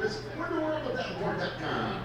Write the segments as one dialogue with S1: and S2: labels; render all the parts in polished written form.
S1: Bandits. We're the world of Davenport.com.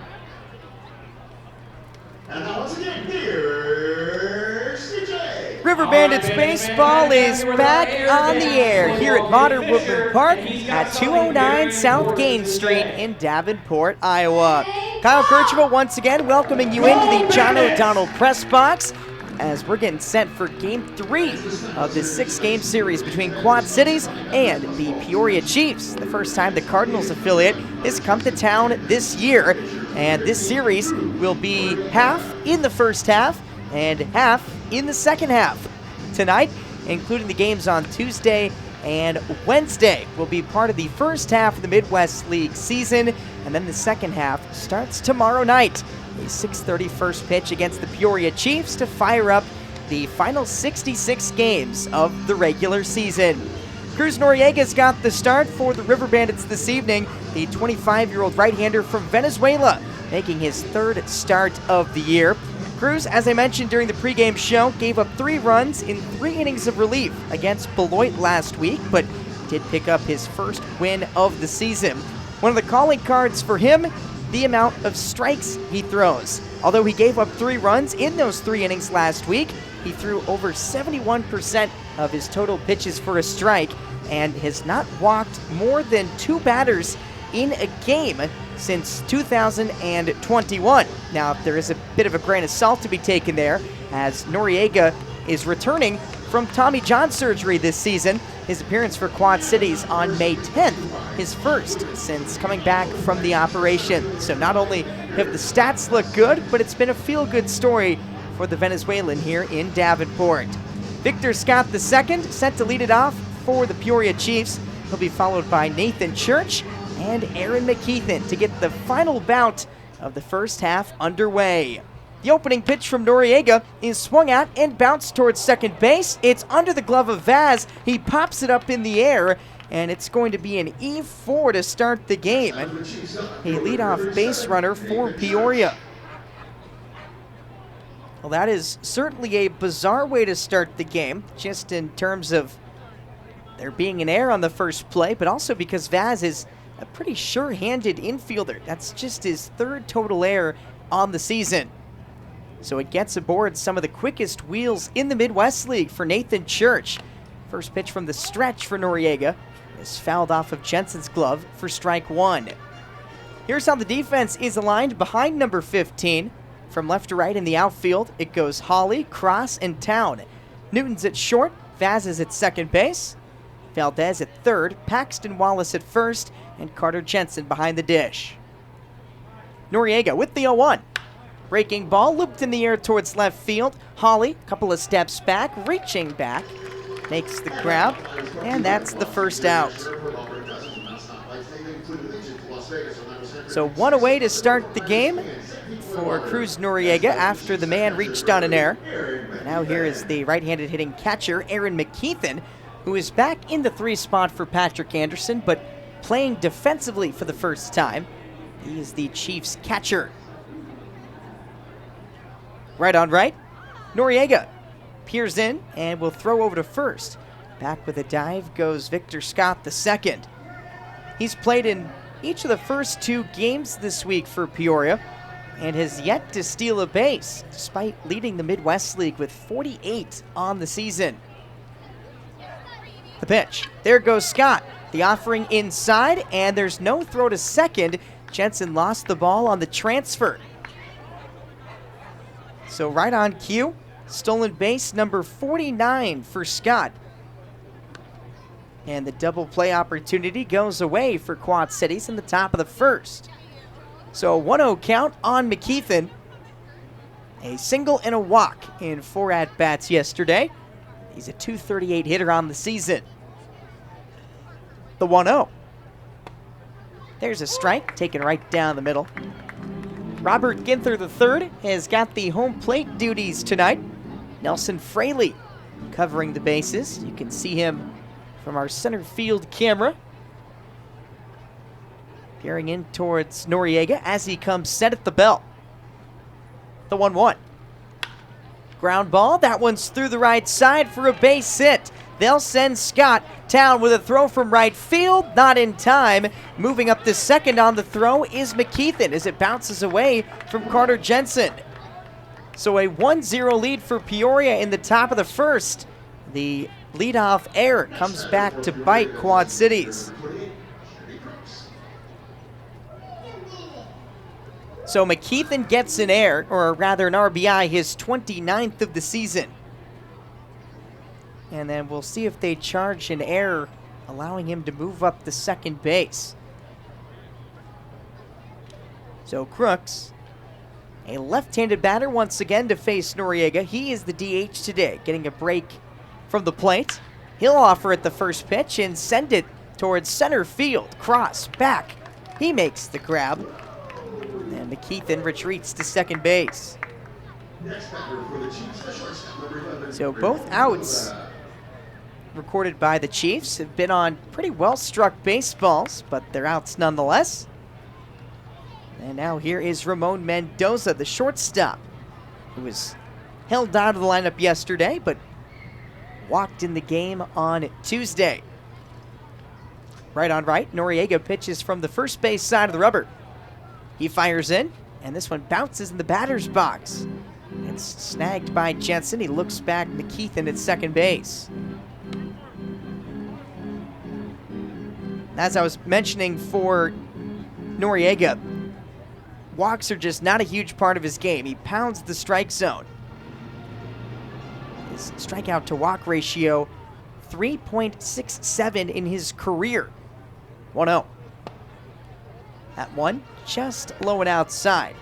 S1: And now once again, here's CJ.
S2: River Bandits baseball is back on the air here at Modern Woodmen Park at 209 South Gain Street in Davenport, Iowa. Kyle Kirchhoff once again welcoming you into the John O'Donnell press box as we're getting set for Game 3 of this 6-game series between Quad Cities and the Peoria Chiefs. The first time the Cardinals affiliate has come to town this year, and this series will be half in the first half and half in the second half. Tonight, including the games on Tuesday and Wednesday, will be part of the first half of the Midwest League season, and then the second half starts tomorrow night. A 6:30 first pitch against the Peoria Chiefs to fire up the final 66 games of the regular season. Cruz Noriega's got the start for the River Bandits this evening, the 25-year-old right-hander from Venezuela, making his third start of the year. Cruz, as I mentioned during the pregame show, gave up 3 runs in 3 innings of relief against Beloit last week, but did pick up his first win of the season. One of the calling cards for him, the amount of strikes he throws. Although he gave up 3 runs in those 3 innings last week, he threw over 71% of his total pitches for a strike and has not walked more than 2 batters in a game since 2021. Now, there is a bit of a grain of salt to be taken there, as Noriega is returning from Tommy John surgery this season. His appearance for Quad Cities on May 10th, his first since coming back from the operation. So not only have the stats looked good, but it's been a feel-good story for the Venezuelan here in Davenport. Victor Scott II set to lead it off for the Peoria Chiefs. He'll be followed by Nathan Church and Aaron McKeithen to get the final bout of the first half underway. The opening pitch from Noriega is swung at and bounced towards second base. It's under the glove of Vaz. He pops it up in the air, and it's going to be an E4 to start the game. A leadoff base runner for Peoria. Well, that is certainly a bizarre way to start the game, just in terms of there being an error on the first play, but also because Vaz is a pretty sure-handed infielder. That's just his 3rd total error on the season. So it gets aboard some of the quickest wheels in the Midwest League for Nathan Church. First pitch from the stretch for Noriega is fouled off of Jensen's glove for strike 1. Here's how the defense is aligned behind number 15. From left to right in the outfield, it goes Hawley, Cross, and Town. Newton's at short, Vaz is at second base, Valdez at third, Paxton Wallace at first, and Carter Jensen behind the dish. Noriega with the 0-1. Breaking ball looped in the air towards left field. Hawley, a couple of steps back, reaching back, makes the grab, and that's the first out. So 1 away to start the game for Cruz Noriega after the man reached on an error. Now here is the right-handed hitting catcher, Aaron McKeithen, who is back in the 3 spot for Patrick Anderson, but playing defensively for the first time. He is the Chiefs catcher. Right on right, Noriega peers in and will throw over to first. Back with a dive goes Victor Scott II. He's played in each of the first 2 games this week for Peoria and has yet to steal a base, despite leading the Midwest League with 48 on the season. The pitch. There goes Scott. The offering inside, and there's no throw to second. Jensen lost the ball on the transfer. So right on cue, stolen base number 49 for Scott. And the double play opportunity goes away for Quad Cities in the top of the first. So a 1-0 count on McKeithen. A single and a walk in 4 at-bats yesterday. He's a .238 hitter on the season. The 1-0. There's a strike taken right down the middle. Robert Ginther III has got the home plate duties tonight. Nelson Fraley covering the bases. You can see him from our center field camera. Peering in towards Noriega as he comes set at the belt. The 1-1. Ground ball, that one's through the right side for a base hit. They'll send Scott down with a throw from right field, not in time. Moving up to second on the throw is McKeithen as it bounces away from Carter Jensen. So a 1-0 lead for Peoria in the top of the first. The leadoff error comes back to bite Quad Cities. So McKeithen gets an error, or rather an RBI, his 29th of the season. And then we'll see if they charge an error, allowing him to move up to second base. So Crooks, a left-handed batter once again to face Noriega. He is the DH today, getting a break from the plate. He'll offer at the first pitch and send it towards center field. Cross, back. He makes the grab. And McKeithen retreats to second base. So both outs recorded by the Chiefs have been on pretty well-struck baseballs, but they're outs nonetheless. And now here is Ramon Mendoza, the shortstop, who was held out of the lineup yesterday, but walked in the game on Tuesday. Right on right, Noriega pitches from the first base side of the rubber. He fires in, and this one bounces in the batter's box. It's snagged by Jensen. He looks back McKeithen at second base. As I was mentioning for Noriega, walks are just not a huge part of his game. He pounds the strike zone. His strikeout to walk ratio, 3.67 in his career. 1-0. That one just low and outside.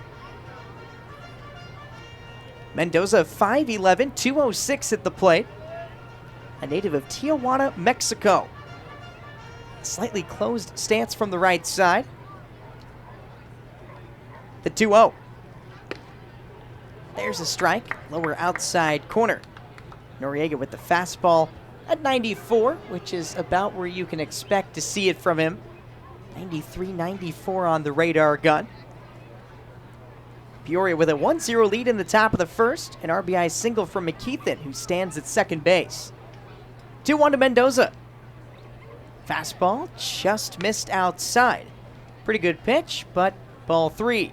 S2: Mendoza 5'11", 206 at the plate. A native of Tijuana, Mexico. Slightly closed stance from the right side. The 2-0. There's a strike, lower outside corner. Noriega with the fastball at 94, which is about where you can expect to see it from him. 93, 94 on the radar gun. Peoria with a 1-0 lead in the top of the first. An RBI single from McKeithen, who stands at second base. 2-1 to Mendoza. Fastball just missed outside. Pretty good pitch, but ball 3.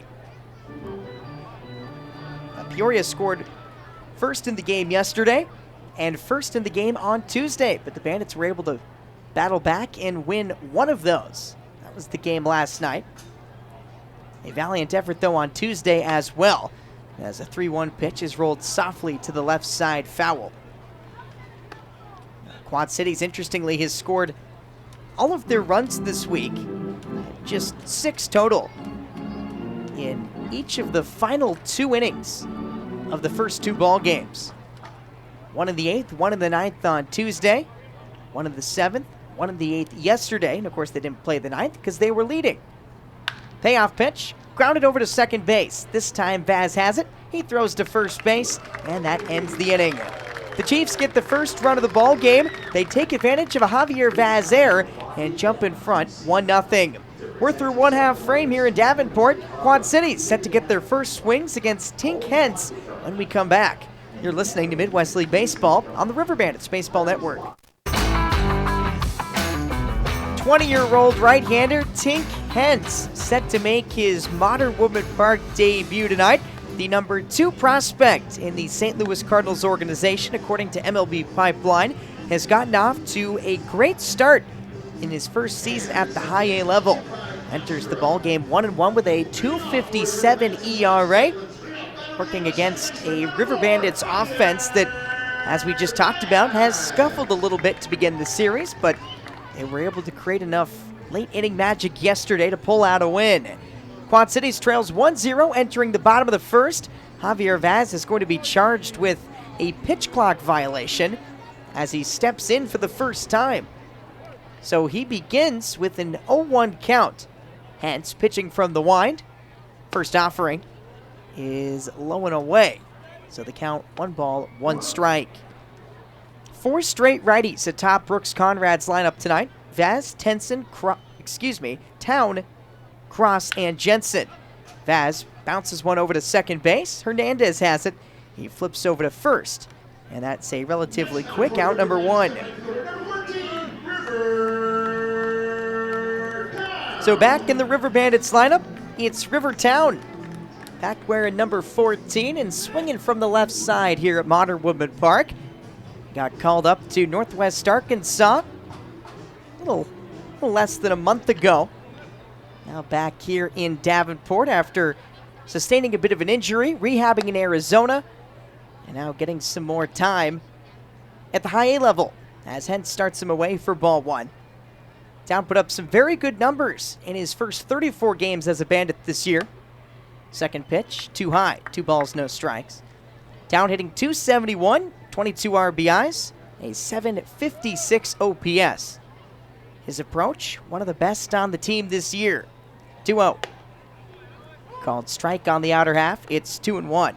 S2: Peoria scored first in the game yesterday and first in the game on Tuesday, but the Bandits were able to battle back and win one of those. That was the game last night. A valiant effort, though, on Tuesday as well, as a 3-1 pitch is rolled softly to the left side foul. Quad Cities, interestingly, has scored all of their runs this week, just 6 total, in each of the final 2 innings of the first 2 ball games. 1 in the 8th, 1 in the 9th on Tuesday, 1 in the 7th, 1 in the 8th yesterday, and of course they didn't play the 9th because they were leading. Payoff pitch, grounded over to second base. This time Vaz has it. He throws to first base, and that ends the inning. The Chiefs get the first run of the ball game. They take advantage of a Javier Vaz error and jump in front 1-0. We're through 1/2 frame here in Davenport. Quad Cities set to get their first swings against Tink Hens when we come back. You're listening to Midwest League Baseball on the River Bandits Baseball Network. 20-year-old right-hander Tink Hens set to make his Modern Woodmen Park debut tonight. The number 2 prospect in the St. Louis Cardinals organization, according to MLB Pipeline, has gotten off to a great start in his first season at the high A level. Enters the ballgame 1-1 with a 2.57 ERA, working against a River Bandits offense that, as we just talked about, has scuffled a little bit to begin the series, but they were able to create enough late inning magic yesterday to pull out a win. Quad Cities trails 1-0 entering the bottom of the first. Javier Vaz is going to be charged with a pitch clock violation as he steps in for the first time. So he begins with an 0-1 count. Hence, pitching from the wind. First offering is low and away. So the count 1 ball, 1 strike. 4 straight righties atop Brooks Conrad's lineup tonight. Vaz, Town, Cross, and Jensen. Vaz bounces one over to second base. Hernandez has it. He flips over to first. And that's a relatively quick out, number 1. So back in the River Bandits lineup, it's Rivertown. Back wearing number 14 and swinging from the left side here at Modern Woodmen Park. Got called up to Northwest Arkansas a little less than a month ago. Now back here in Davenport after sustaining a bit of an injury, rehabbing in Arizona, and now getting some more time at the high A level as Hentz starts him away for ball 1. Down put up some very good numbers in his first 34 games as a Bandit this year. Second pitch, too high, 2 balls, no strikes. Down hitting .271, 22 RBIs, a .756 OPS. His approach, one of the best on the team this year. 2-0. Called strike on the outer half, it's 2-1.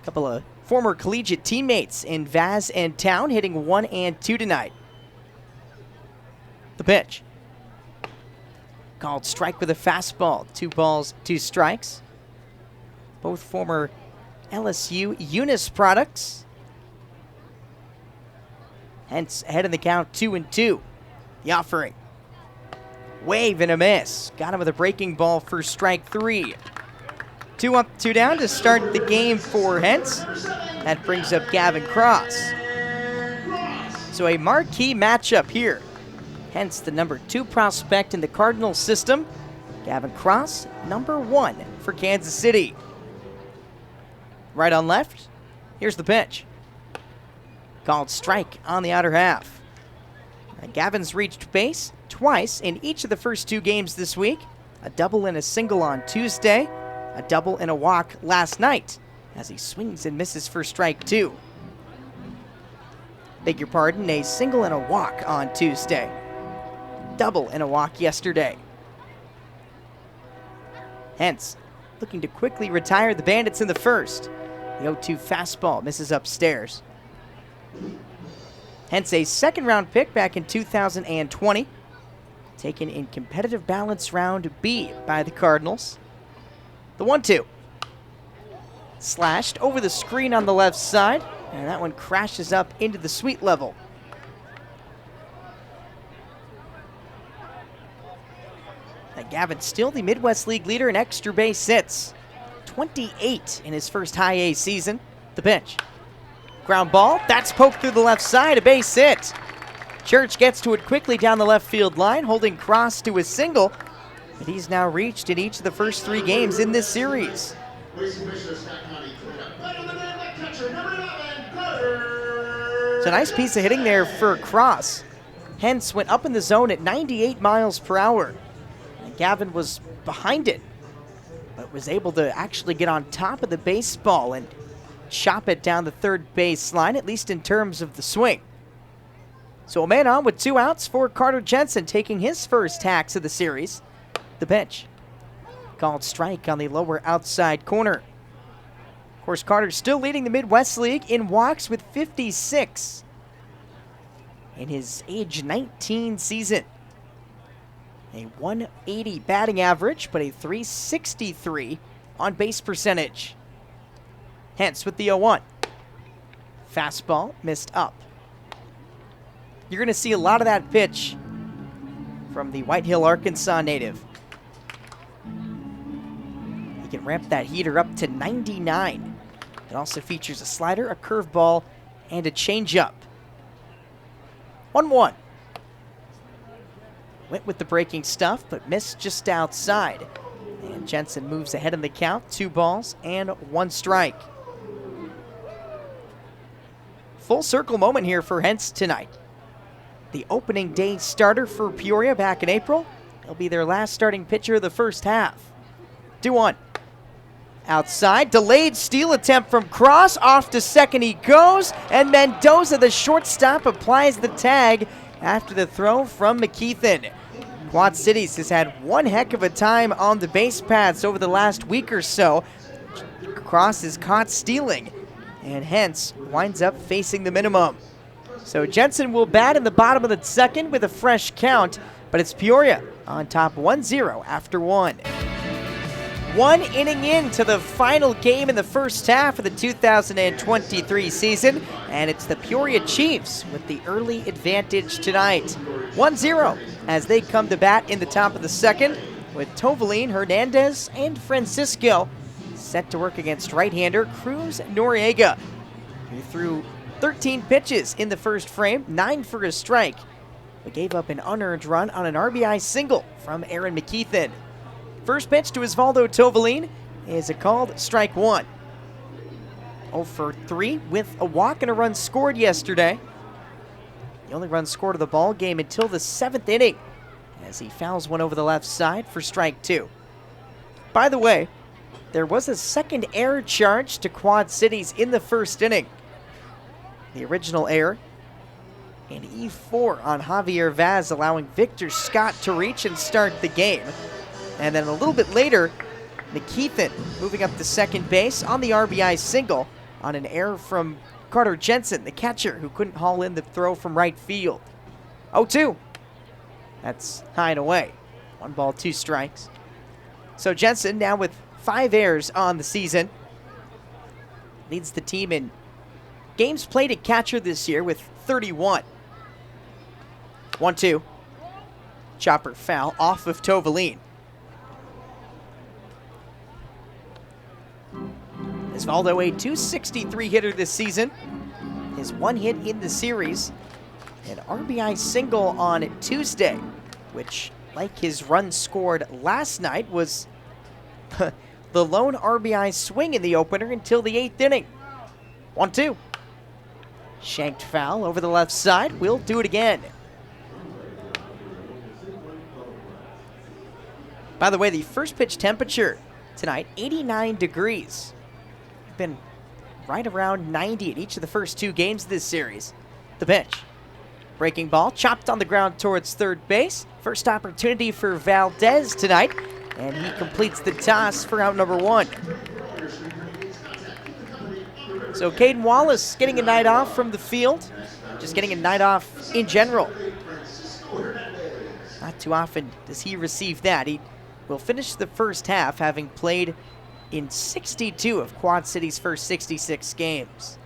S2: Couple of former collegiate teammates in Vaz and Town hitting 1 and 2 tonight. The pitch. Called strike with a fastball. 2 balls, 2 strikes. Both former LSU Eunice products. Hence ahead in the count 2-2. The offering. Wave and a miss. Got him with a breaking ball for strike 3. 2 up, 2 down to start the game for Hentz. That brings up Gavin Cross. So a marquee matchup here. Hence the number 2 prospect in the Cardinals system. Gavin Cross, number 1 for Kansas City. Right on left, here's the pitch. Called strike on the outer half. Gavin's reached base twice in each of the first 2 games this week. A double and a single on Tuesday. A double and a walk last night as he swings and misses for strike 2. Beg your pardon, a single and a walk on Tuesday. Double and a walk yesterday. Hence, looking to quickly retire the Bandits in the first. The 0-2 fastball misses upstairs. Hence a second-round pick back in 2020. Taken in competitive balance round B by the Cardinals. The 1-2. Slashed over the screen on the left side, and that one crashes up into the sweet level. Gavin still the Midwest League leader in extra base hits. 28 in his first high A season. The pitch. Ground ball, that's poked through the left side, a base hit. Church gets to it quickly down the left field line, holding Cross to a single. But he's now reached in each of the first 3 games in this series. It's a nice piece of hitting there for Cross. Hence went up in the zone at 98 miles per hour. And Gavin was behind it, but was able to actually get on top of the baseball and chop it down the third base line, at least in terms of the swing. So a man on with 2 outs for Carter Jensen, taking his first hacks of the series. The pitch. Called strike on the lower outside corner. Of course, Carter's still leading the Midwest League in walks with 56 in his age 19 season. A 180 batting average, but a 363 on base percentage. Hence with the 0-1. Fastball missed up. You're going to see a lot of that pitch from the White Hill, Arkansas native. He can ramp that heater up to 99. It also features a slider, a curveball, and a changeup. 1-1. Went with the breaking stuff, but missed just outside. And Jensen moves ahead in the count. 2 balls and 1 strike. Full circle moment here for Hentz tonight. The opening day starter for Peoria back in April. He'll be their last starting pitcher of the first half. 2-1. Outside, delayed steal attempt from Cross. Off to second he goes, and Mendoza, the shortstop, applies the tag after the throw from McKeithen. Quad Cities has had one heck of a time on the base paths over the last week or so. Cross is caught stealing, and hence winds up facing the minimum. So Jensen will bat in the bottom of the second with a fresh count, but it's Peoria on top 1-0 after 1. One inning into the final game in the first half of the 2023 season, and it's the Peoria Chiefs with the early advantage tonight. 1-0 as they come to bat in the top of the second with Tovaline, Hernandez, and Francisco set to work against right-hander Cruz Noriega, who threw 13 pitches in the first frame, 9 for a strike, but gave up an unearned run on an RBI single from Aaron McKeithen. First pitch to Osvaldo Tovaline is a called strike one. 0 for 3 with a walk and a run scored yesterday. The only run scored of the ball game until the 7th inning as he fouls one over the left side for strike 2. By the way, there was a second error charge to Quad Cities in the first inning. The original error, an E4 on Javier Vaz, allowing Victor Scott to reach and start the game. And then a little bit later, McKeithen moving up to second base on the RBI single on an error from Carter Jensen, the catcher, who couldn't haul in the throw from right field. 0-2. That's high and away. 1 ball, 2 strikes. So Jensen now with 5 errors on the season. Leads the team in games played at catcher this year with 31. 1-2. Chopper foul off of Tovaline. Osvaldo, a .263 hitter this season. His 1 hit in the series. An RBI single on Tuesday, which, like his run scored last night, was the lone RBI swing in the opener until the 8th inning. 1-2. Shanked foul over the left side. We'll do it again. By the way, the first pitch temperature tonight, 89 degrees. Been right around 90 at each of the first 2 games of this series. The pitch. Breaking ball, chopped on the ground towards third base. First opportunity for Valdez tonight, and he completes the toss for out number 1. So Caden Wallace getting a night off from the field, just getting a night off in general. Not too often does he receive that. He will finish the first half having played in 62 of Quad City's first 66 games.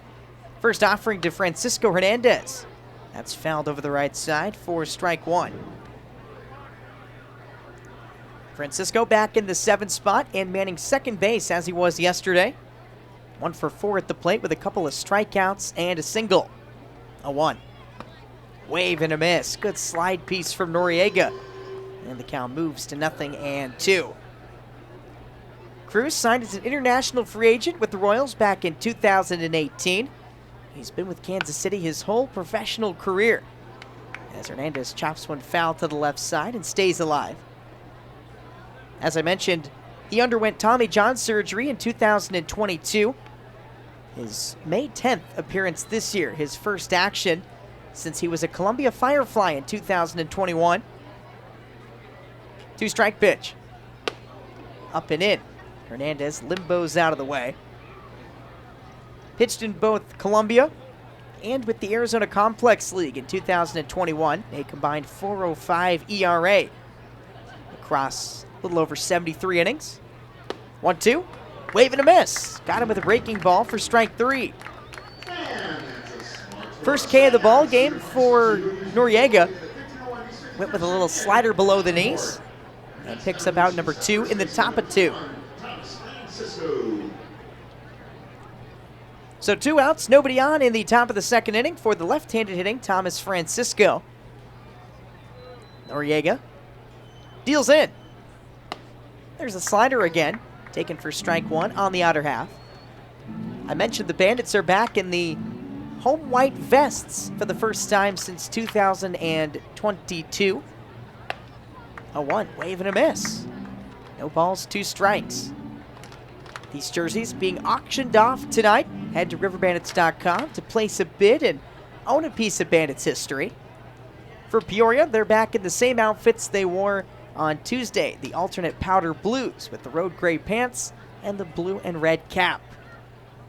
S2: First offering to Francisco Hernandez. That's fouled over the right side for strike 1. Francisco back in the 7th spot and manning second base as he was yesterday. 1 for 4 at the plate with a couple of strikeouts and a single. 0-1. Wave and a miss. Good slide piece from Noriega. And the count moves to 0-2. Cruz signed as an international free agent with the Royals back in 2018. He's been with Kansas City his whole professional career. As Hernandez chops one foul to the left side and stays alive. As I mentioned, he underwent Tommy John surgery in 2022. His May 10th appearance this year, his first action since he was a Columbia Firefly in 2021. 2-strike pitch. Up and in. Hernandez limbos out of the way. Pitched in both Columbia and with the Arizona Complex League in 2021, a combined .405 ERA across a little over 73 innings. 1-2, wave and a miss. Got him with a breaking ball for strike 3. First K of the ball game for Noriega. Went with a little slider below the knees and picks up out number 2 in the top of 2. So 2 outs, nobody on in the top of the second inning for the left-handed hitting Thomas Francisco. Noriega deals in. There's a slider again, taken for strike 1 on the outer half. I mentioned the Bandits are back in the home white vests for the first time since 2022. 0-1, wave and a miss. No balls, 2 strikes. These jerseys being auctioned off tonight. Head to riverbandits.com to place a bid and own a piece of Bandits history. For Peoria, they're back in the same outfits they wore on Tuesday, the alternate powder blues with the road gray pants and the blue and red cap.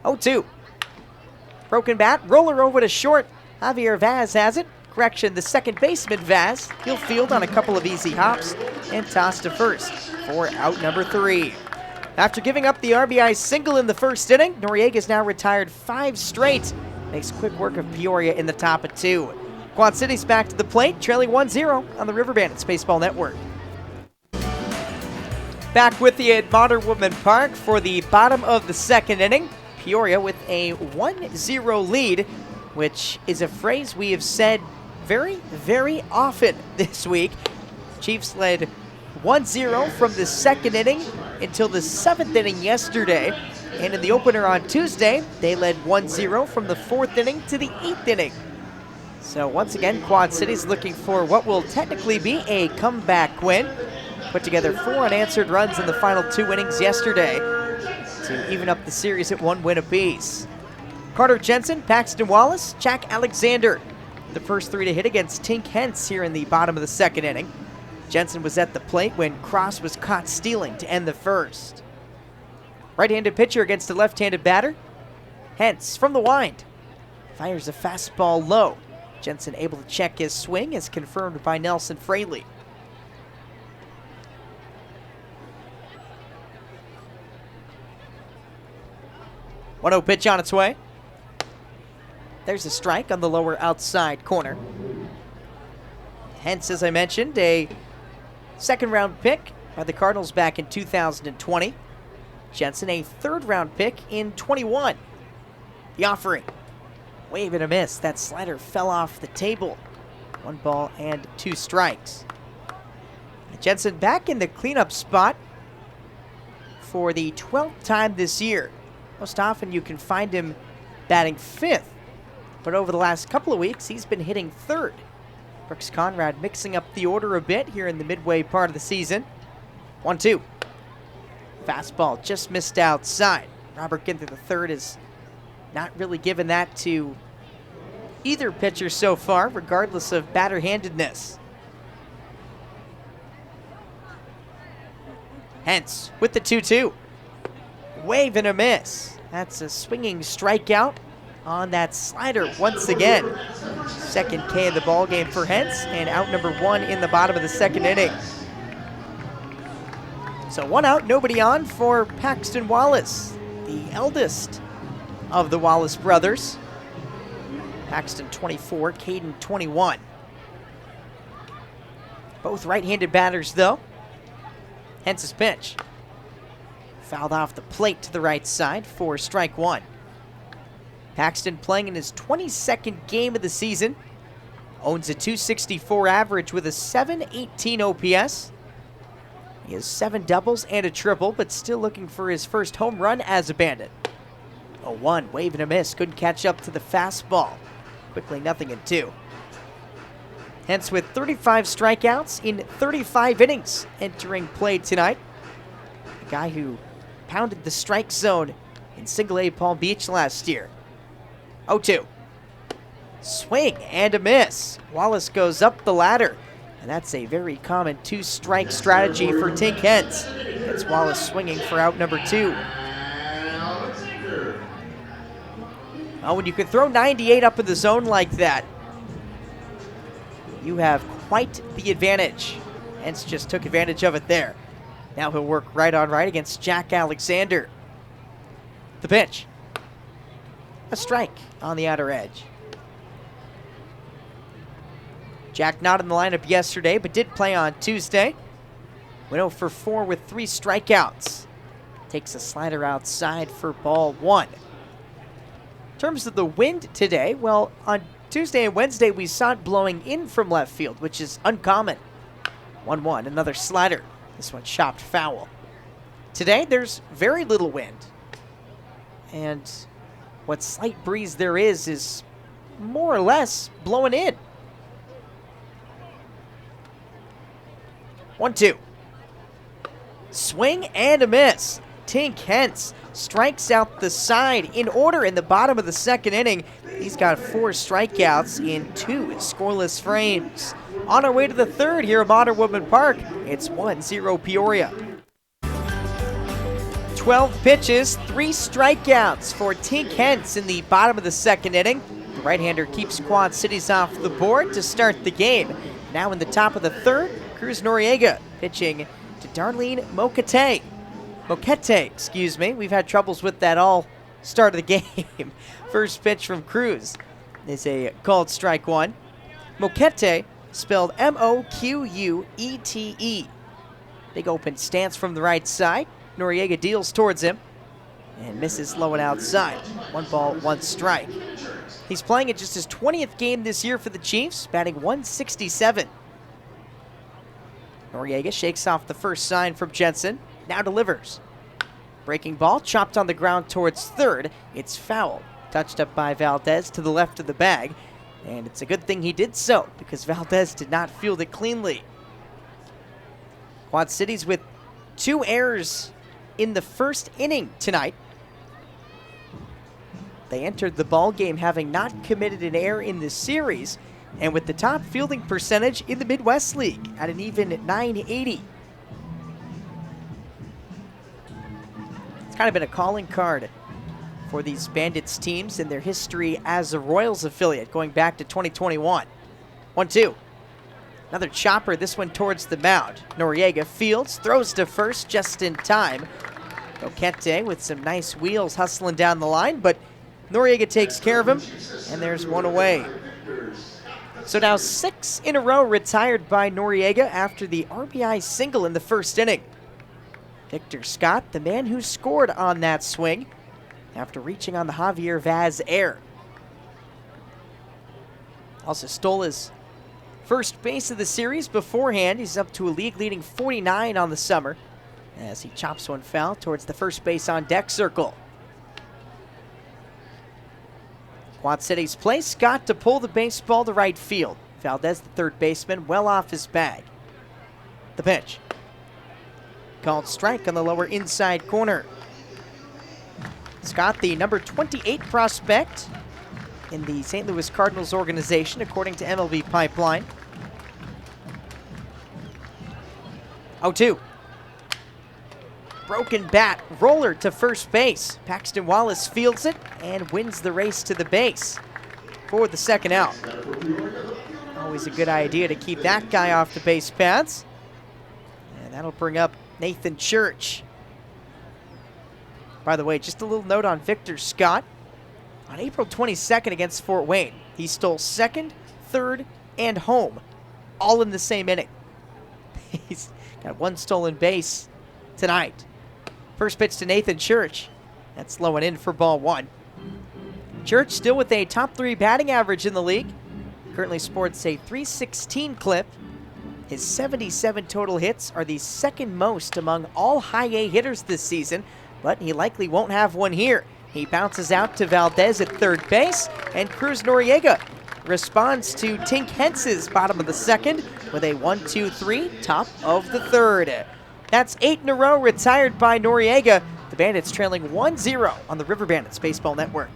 S2: 0-2. Broken bat, roller over to short. Javier Vaz has it. Correction, the second baseman Vaz. He'll field on a couple of easy hops and toss to first for out number 3. After giving up the RBI single in the first inning, Noriega's now retired 5 straight. Makes quick work of Peoria in the top of 2. Quad City's back to the plate, trailing 1-0 on the River Bandits Baseball Network. Back with you at Modern Woodmen Park for the bottom of the second inning. Peoria with a 1-0 lead, which is a phrase we have said very, very often this week. Chiefs led 1-0 from the second inning until the 7th inning yesterday. And in the opener on Tuesday, they led 1-0 from the 4th inning to the 8th inning. So once again, Quad City's looking for what will technically be a comeback win. Put together 4 unanswered runs in the final 2 innings yesterday to even up the series at 1 win apiece. Carter Jensen, Paxton Wallace, Jack Alexander, the first 3 to hit against Tink Hentz here in the bottom of the second inning. Jensen was at the plate when Cross was caught stealing to end the first. Right-handed pitcher against a left-handed batter. Hentz from the wind fires a fastball low. Jensen able to check his swing as confirmed by Nelson Fraley. 1-0 pitch on its way. There's a strike on the lower outside corner. Hentz, as I mentioned, a second-round pick by the Cardinals back in 2020. Jensen, a third-round pick in 21. The offering, wave and a miss. That slider fell off the table. 1 ball and 2 strikes. Jensen back in the cleanup spot for the 12th time this year. Most often you can find him batting 5th, but over the last couple of weeks he's been hitting 3rd. Brooks Conrad mixing up the order a bit here in the midway part of the season. 1-2. Fastball just missed outside. Robert Ginther III has not really given that to either pitcher so far, regardless of batter-handedness. Hentz with the 2-2. Wave and a miss. That's a swinging strikeout on that slider once again. Second K of the ball game for Hentz, and out number 1 in the bottom of the second inning. So 1 out, nobody on for Paxton Wallace, the eldest of the Wallace brothers. Paxton 24, Caden 21. Both right-handed batters though. Hentz's pitch. Fouled off the plate to the right side for strike 1. Paxton playing in his 22nd game of the season. Owns a .264 average with a .718 OPS. He has 7 doubles and a triple, but still looking for his first home run as a Bandit. 0-1, wave and a miss. Couldn't catch up to the fastball. Quickly 0-2. Hentz with 35 strikeouts in 35 innings entering play tonight. A guy who pounded the strike zone in single-A Palm Beach last year. 0-2. Swing and a miss. Wallace goes up the ladder, and that's a very common 2-strike strategy for Tink Hentz. It's Wallace swinging for out number 2. When you can throw 98 up in the zone like that, you have quite the advantage. Hentz just took advantage of it there. Now he'll work right on right against Jack Alexander. The pitch. A strike on the outer edge. Jack not in the lineup yesterday, but did play on Tuesday. Went 0 for 4 with 3 strikeouts. Takes a slider outside for ball 1. In terms of the wind today, well, on Tuesday and Wednesday we saw it blowing in from left field, which is uncommon. 1-1, another slider. This one chopped foul. Today there's very little wind. And what slight breeze there is more or less blowing in. 1-2. Swing and a miss. Tink Hentz strikes out the side in order in the bottom of the second inning. He's got 4 strikeouts in 2 scoreless frames. On our way to the third here at Modern Woodmen Park, it's 1-0 Peoria. 12 pitches, 3 strikeouts for Tink Hentz in the bottom of the second inning. The right-hander keeps Quad Cities off the board to start the game. Now in the top of the third, Cruz Noriega pitching to Darlene Mokate. Moquete, excuse me. We've had troubles with that all start of the game. First pitch from Cruz is a called strike one. Moquete, spelled M-O-Q-U-E-T-E. Big open stance from the right side. Noriega deals towards him and misses low and outside. 1 ball, 1 strike. He's playing at just his 20th game this year for the Chiefs, batting .167. Noriega shakes off the first sign from Jensen, now delivers. Breaking ball, chopped on the ground towards third. It's foul. Touched up by Valdez to the left of the bag, and it's a good thing he did so because Valdez did not field it cleanly. Quad Cities with 2 errors in the first inning tonight. They entered the ball game having not committed an error in this series, and with the top fielding percentage in the Midwest League at an even .980. It's kind of been a calling card for these Bandits teams in their history as a Royals affiliate going back to 2021. 1-2. Another chopper, this one towards the mound. Noriega fields, throws to first just in time. Moquete with some nice wheels hustling down the line, but Noriega takes care of him, and there's one away. So now 6 in a row retired by Noriega after the RBI single in the first inning. Victor Scott, the man who scored on that swing after reaching on the Javier Vaz error. Also stole his first base of the series beforehand. He's up to a league-leading 49 on the summer as he chops one foul towards the first base on deck circle. Quad Cities play Scott to pull the baseball to right field. Valdez, the third baseman, well off his bag. The pitch. Called strike on the lower inside corner. Scott, the number 28 prospect in the St. Louis Cardinals organization, according to MLB Pipeline. 0-2. Broken bat, roller to first base. Paxton Wallace fields it and wins the race to the base for the second out. Always a good idea to keep that guy off the base paths. And that'll bring up Nathan Church. By the way, just a little note on Victor Scott. On April 22nd against Fort Wayne, he stole second, third, and home, all in the same inning. He's got 1 stolen base tonight. First pitch to Nathan Church. That's low and in for ball 1. Church still with a top 3 batting average in the league. Currently sports a .316 clip. His 77 total hits are the second most among all high A hitters this season, but he likely won't have one here. He bounces out to Valdez at third base, and Cruz Noriega responds to Tink Hentz's bottom of the second with a 1-2-3, top of the third. That's 8 in a row retired by Noriega. The Bandits trailing 1-0 on the River Bandits Baseball Network.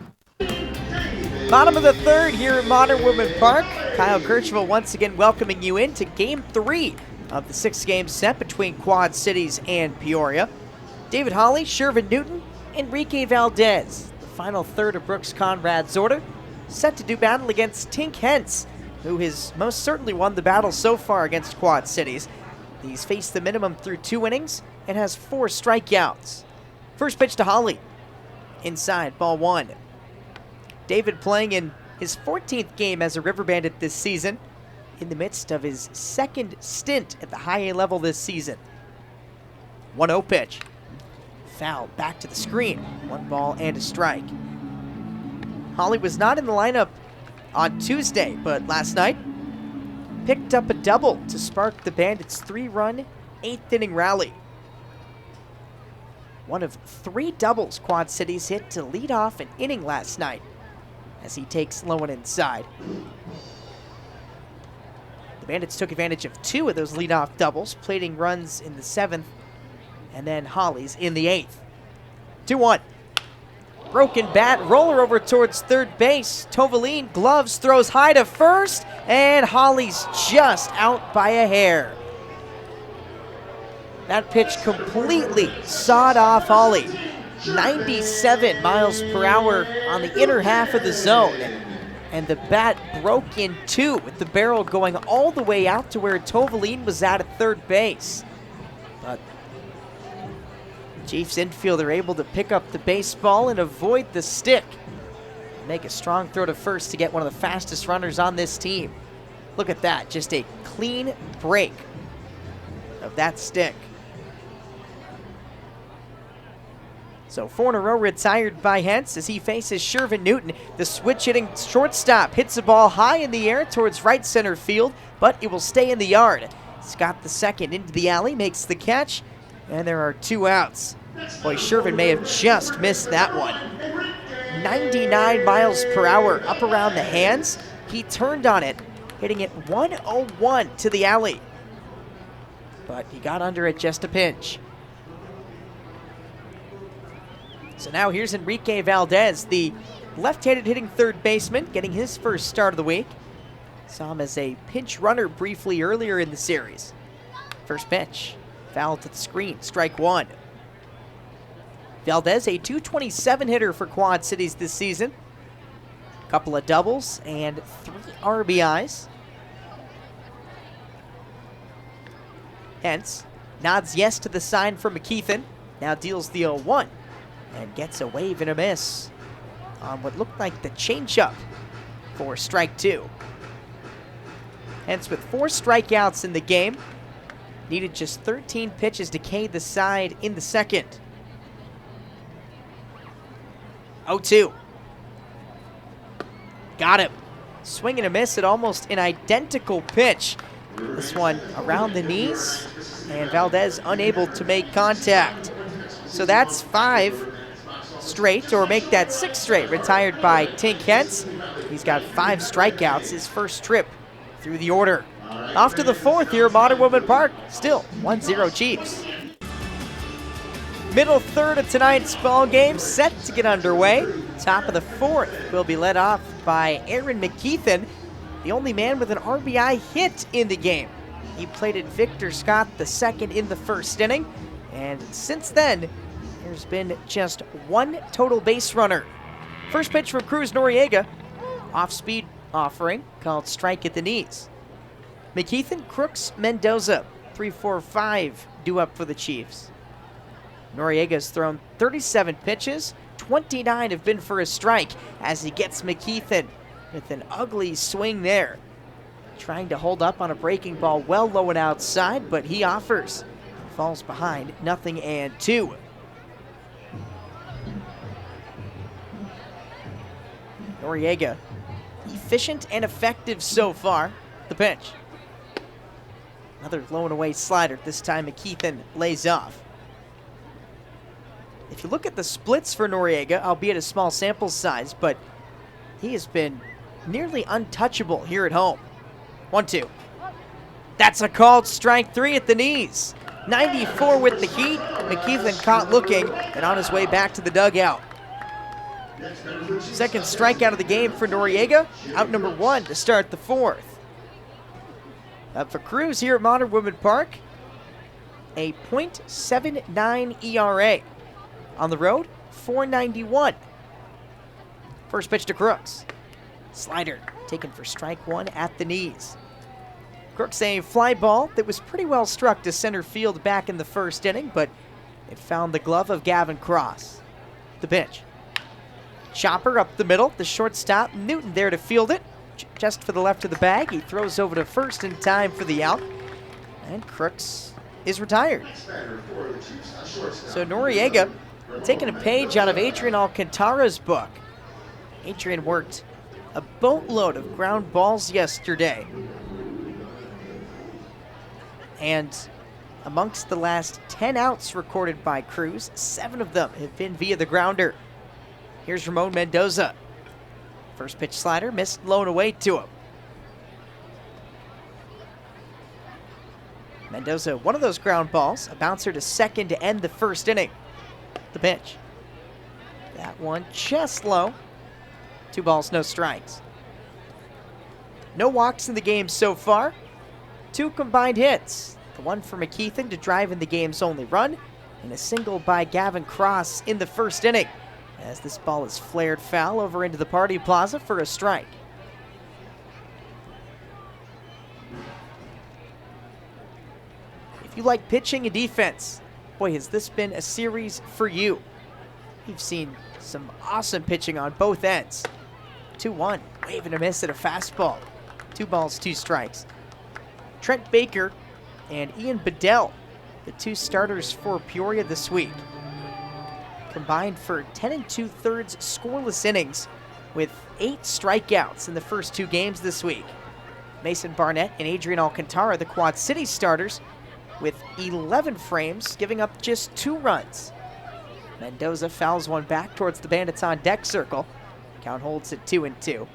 S2: Bottom of the third here at Modern Woodmen Park. Kyle Kirchville once again welcoming you into Game 3 of the 6-game set between Quad Cities and Peoria. David Hawley, Shervin Newton, Enrique Valdez. The final third of Brooks Conrad's order, set to do battle against Tink Hentz, who has most certainly won the battle so far against Quad Cities. He's faced the minimum through 2 innings and has 4 strikeouts. First pitch to Hawley. Inside, ball 1. David playing in his 14th game as a River Bandit this season, in the midst of his 2nd stint at the high A level this season. 1-0 pitch. Foul back to the screen. 1 ball and a strike. Hawley was not in the lineup on Tuesday, but last night picked up a double to spark the Bandits' 3-run 8th inning rally. One of 3 doubles Quad Cities hit to lead off an inning last night as he takes low and inside. The Bandits took advantage of 2 of those leadoff doubles, plating runs in the 7th and then Hawley's in the 8th. 2-1. Broken bat, roller over towards third base. Tovalin, gloves, throws high to first, and Hawley's just out by a hair. That pitch completely sawed off Hawley. 97 miles per hour on the inner half of the zone. And the bat broke in 2 with the barrel going all the way out to where Tovalin was at third base. But Chiefs infielder able to pick up the baseball and avoid the stick. Make a strong throw to first to get one of the fastest runners on this team. Look at that, just a clean break of that stick. So 4 in a row retired by Hentz as he faces Shervin Newton. The switch-hitting shortstop hits the ball high in the air towards right center field, but it will stay in the yard. Scott the second into the alley, makes the catch, and there are 2 outs. Boy, Shervin may have just missed that one. 99 miles per hour up around the hands. He turned on it, hitting it 101 to the alley. But he got under it just a pinch. So now here's Enrique Valdez, the left-handed hitting third baseman, getting his first start of the week. Saw him as a pinch runner briefly earlier in the series. First pitch, foul to the screen, strike 1. Valdez, a .227 hitter for Quad Cities this season. Couple of doubles and 3 RBIs. Hence, nods yes to the sign from McKeithen. Now deals the 0-1 and gets a wave and a miss on what looked like the changeup for strike 2. Hence, with 4 strikeouts in the game, needed just 13 pitches to K the side in the second. 0-2. Got him. Swing and a miss at almost an identical pitch. This one around the knees, and Valdez unable to make contact. So that's 5 straight, or make that 6 straight, retired by Tink Hentz. He's got 5 strikeouts, his first trip through the order. Off to the 4th here at Modern Woodmen Park, still 1-0 Chiefs. Middle third of tonight's ball game set to get underway. Top of the 4th will be led off by Aaron McKeithen, the only man with an RBI hit in the game. He plated Victor Scott the second in the first inning, and since then, there's been just 1 total base runner. First pitch from Cruz Noriega, off-speed offering, called strike at the knees. McKeithen, Crooks, Mendoza, 3-4-5 due up for the Chiefs. Noriega's thrown 37 pitches, 29 have been for a strike as he gets McKeithen with an ugly swing there. Trying to hold up on a breaking ball well low and outside, but he offers. Falls behind, 0-2. Noriega, efficient and effective so far. The pitch. Another low and away slider. This time McKeithen lays off. If you look at the splits for Noriega, albeit a small sample size, but he has been nearly untouchable here at home. 1-2. That's a called strike 3 at the knees. 94 with the heat. McKeithen caught looking and on his way back to the dugout. Second strikeout of the game for Noriega. Out number 1 to start the 4th. Up for Cruz here at Modern Woodmen Park, a .79 ERA. On the road, .491. First pitch to Crooks. Slider taken for strike 1 at the knees. Crooks, a fly ball that was pretty well struck to center field back in the first inning, but it found the glove of Gavin Cross. The pitch. Chopper up the middle, the shortstop, Newton there to field it. Just for the left of the bag, he throws over to first in time for the out, and Crooks is retired. So Noriega taking a page out of Adrian Alcantara's book. Adrian worked a boatload of ground balls yesterday. And amongst the last 10 outs recorded by Cruz, 7 of them have been via the grounder. Here's Ramon Mendoza. First pitch slider, missed low and away to him. Mendoza, one of those ground balls, a bouncer to second to end the first inning. The pitch. That one just low. 2 balls, no strikes. No walks in the game so far. 2 combined hits. The one for McKeithen to drive in the game's only run, and a single by Gavin Cross in the first inning, as this ball is flared foul over into the party plaza for a strike. If you like pitching and defense, boy, has this been a series for you. We've seen some awesome pitching on both ends. 2-1, wave and a miss at a fastball. 2 balls, 2 strikes. Trent Baker and Ian Bedell, the 2 starters for Peoria this week, combined for 10 2/3 scoreless innings with 8 strikeouts in the first 2 games this week. Mason Barnett and Adrian Alcantara, the Quad City starters, with 11 frames, giving up just 2 runs. Mendoza fouls one back towards the Bandits on deck circle. Count holds at 2-2.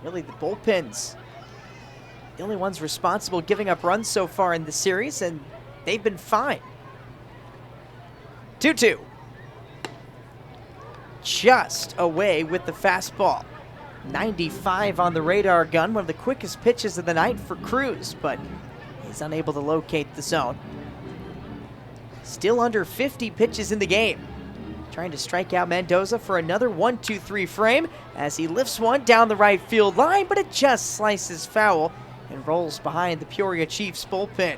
S2: Really, the bullpens, the only ones responsible giving up runs so far in the series, and they've been fine. 2-2. Just away with the fastball. 95 on the radar gun, one of the quickest pitches of the night for Cruz, but he's unable to locate the zone. Still under 50 pitches in the game. Trying to strike out Mendoza for another 1-2-3 frame as he lifts one down the right field line, but it just slices foul and rolls behind the Peoria Chiefs bullpen.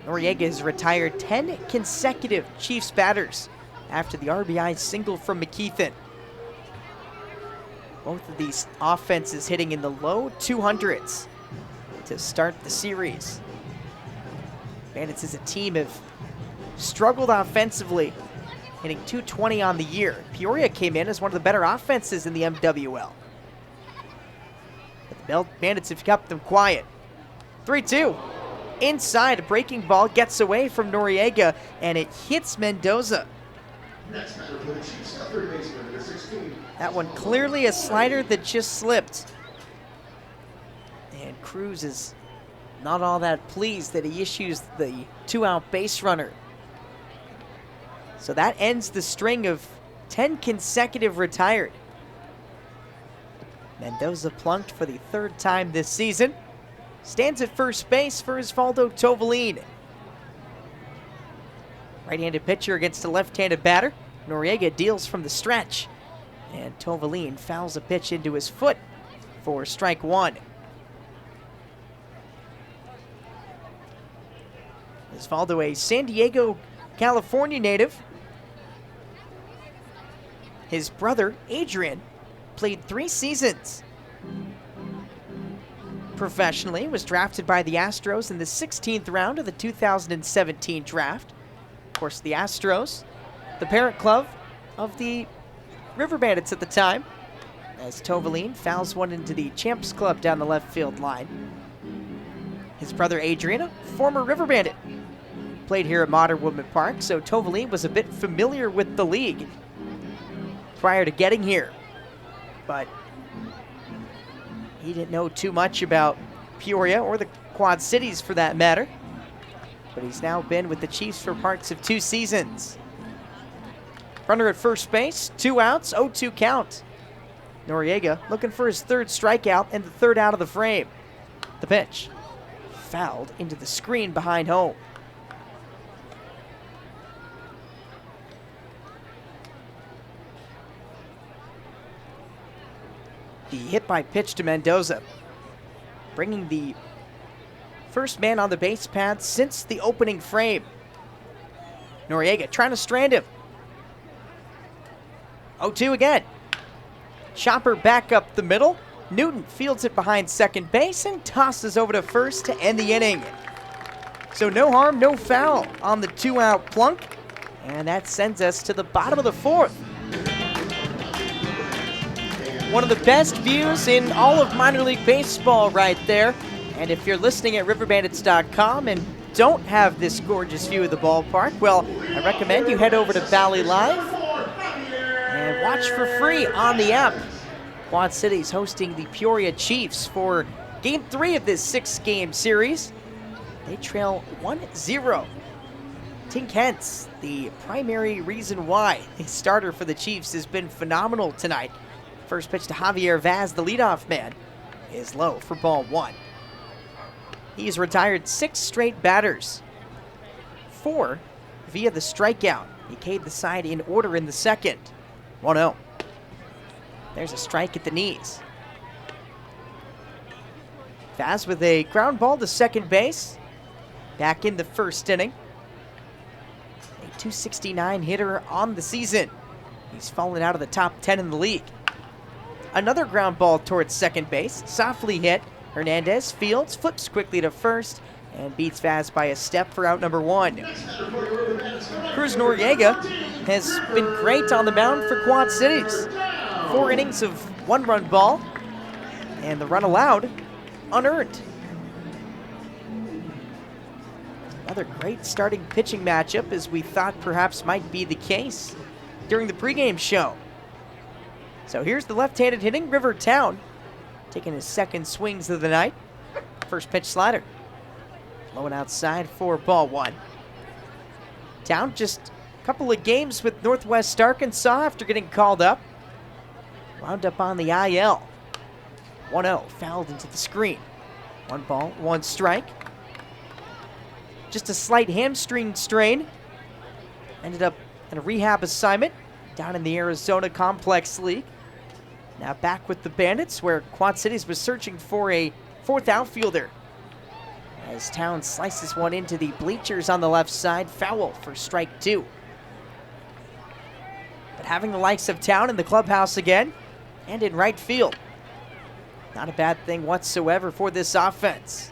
S2: Noriega has retired 10 consecutive Chiefs batters after the RBI single from McKeithen. Both of these offenses hitting in the low 200s to start the series. Bandits as a team have struggled offensively, hitting .220 on the year. Peoria came in as one of the better offenses in the MWL. But the Bandits have kept them quiet. 3-2. Inside, a breaking ball gets away from Noriega, and it hits Mendoza.
S1: Next batter for the Chiefs, third baseman, number 16.
S2: That one clearly a slider that just slipped. And Cruz is not all that pleased that he issues the 2-out base runner. So that ends the string of 10 consecutive retired. Mendoza plunked for the 3rd time this season. Stands at first base for Osvaldo Tovalin. Right-handed pitcher against a left-handed batter. Noriega deals from the stretch. And Tovalin fouls a pitch into his foot for strike 1. Osvaldo, a San Diego, California native. His brother, Adrian, played 3 seasons professionally, was drafted by the Astros in the 16th round of the 2017 draft. Of course, the Astros, the parent club of the River Bandits at the time, as Tovalin fouls one into the Champs Club down the left field line. His brother Adrian, a former River Bandit, played here at Modern Woodmen Park, so Tovalin was a bit familiar with the league prior to getting here. But he didn't know too much about Peoria or the Quad Cities for that matter. But he's now been with the Chiefs for parts of 2 seasons. Runner at first base, 2 outs, 0-2 count. Noriega looking for his 3rd strikeout and the 3rd out of the frame. The pitch fouled into the screen behind home. The hit by pitch to Mendoza, bringing the first man on the base path since the opening frame. Noriega trying to strand him. 0-2 again. Chopper back up the middle. Newton fields it behind second base and tosses over to first to end the inning. So no harm, no foul on the 2-out plunk. And that sends us to the bottom of the 4th. One of the best views in all of minor league baseball right there. And if you're listening at riverbandits.com and don't have this gorgeous view of the ballpark, well, I recommend you head over to Valley Live and watch for free on the app. Quad Cities hosting the Peoria Chiefs for Game 3 of this 6-game series. They trail 1-0. Tink Hentz, the primary reason why a starter for the Chiefs, has been phenomenal tonight. First pitch to Javier Vaz, the leadoff man, is low for ball 1. He's retired 6 straight batters, 4 via the strikeout. He caved the side in order in the 2nd. 1-0. There's a strike at the knees. Faz with a ground ball to second base. Back in the first inning. A .269 hitter on the season. He's fallen out of the top 10 in the league. Another ground ball towards second base. Softly hit. Hernandez fields, flips quickly to first, and beats Vaz by a step for out number 1. Cruz Noriega has been great on the mound for Quad Cities. 4 innings of 1-run ball, and the run allowed unearned. Another great starting pitching matchup, as we thought perhaps might be the case during the pregame show. So here's the left-handed hitting Rivertown, taking his second swings of the night. First pitch slider. Blowing outside for ball 1. Town just a couple of games with Northwest Arkansas after getting called up. Wound up on the IL. 1-0, fouled into the screen. 1 ball, 1 strike. Just a slight hamstring strain. Ended up in a rehab assignment down in the Arizona Complex League. Now back with the Bandits, where Quad Cities was searching for a 4th outfielder. As Town slices one into the bleachers on the left side, foul for strike 2. But having the likes of Town in the clubhouse again, and in right field, not a bad thing whatsoever for this offense.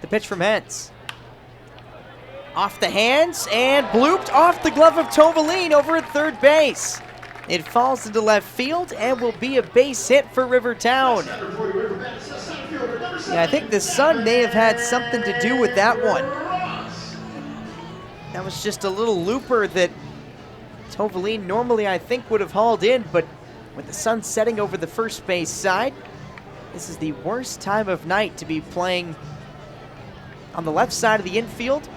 S2: The pitch from Hentz. Off the hands and blooped off the glove of Tovaline over at third base. It falls into left field and will be a base hit for Rivertown. Yeah, I think the sun may have had something to do with that one. That was just a little looper that Tovaline normally I think would have hauled in, but with the sun setting over the first base side, this is the worst time of night to be playing on the left side of the infield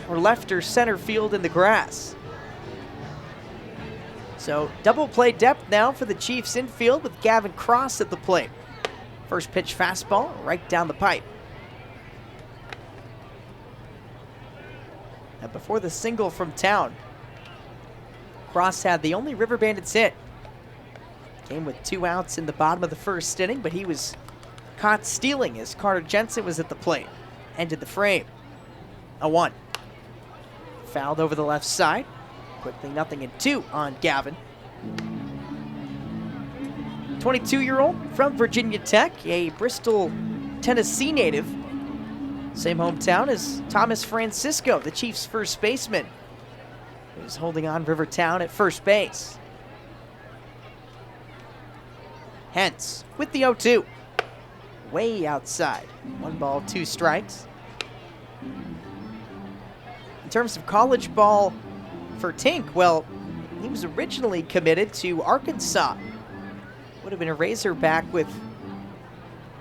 S2: or left or center field in the grass. So double play depth now for the Chiefs infield with Gavin Cross at the plate. First pitch fastball right down the pipe. And before the single from Town, Cross had the only River Bandits hit. Came with 2 outs in the bottom of the first inning, but he was caught stealing as Carter Jensen was at the plate. Ended the frame. 1. Fouled over the left side. Quickly 0-2 on Gavin. 22-year-old from Virginia Tech, a Bristol, Tennessee native. Same hometown as Thomas Francisco, the Chiefs' first baseman, who's holding on Rivertown at first base. Hentz with the 0-2. Way outside. 1 ball, 2 strikes. In terms of college ball for Tink, well, he was originally committed to Arkansas. Would have been a Razorback with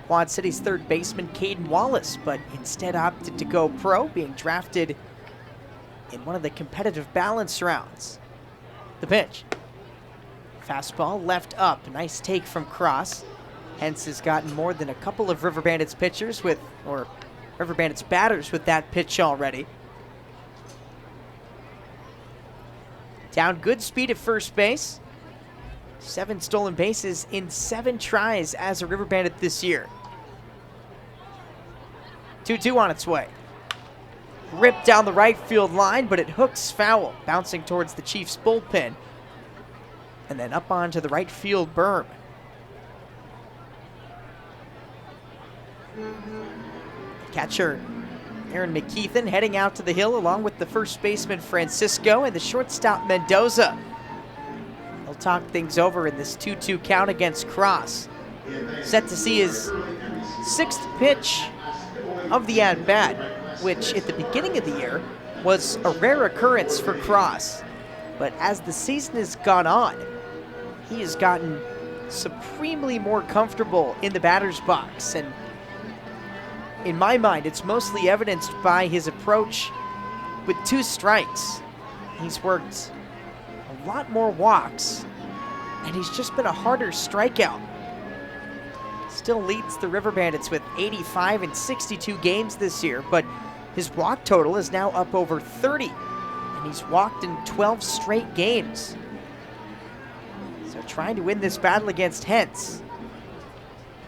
S2: Quad City's third baseman Caden Wallace, but instead opted to go pro, being drafted in one of the competitive balance rounds. The pitch. Fastball left up. Nice take from Cross. Hentz has gotten more than a couple of River Bandits pitchers with, or River Bandits batters with that pitch already. Down good speed at first base. 7 stolen bases in 7 tries as a River Bandit this year. 2-2 on its way. Ripped down the right field line, but it hooks foul, bouncing towards the Chiefs bullpen. And then up onto the right field berm. Catcher Aaron McKeithen heading out to the hill along with the first baseman Francisco and the shortstop Mendoza. They'll talk things over in this 2-2 count against Cross. Set to see his 6th pitch of the at-bat, which at the beginning of the year was a rare occurrence for Cross. But as the season has gone on, he has gotten supremely more comfortable in the batter's box. And in my mind, it's mostly evidenced by his approach with 2 strikes. He's worked a lot more walks, and he's just been a harder strikeout. Still leads the River Bandits with 85 in 62 games this year, but his walk total is now up over 30, and he's walked in 12 straight games. So trying to win this battle against Hentz.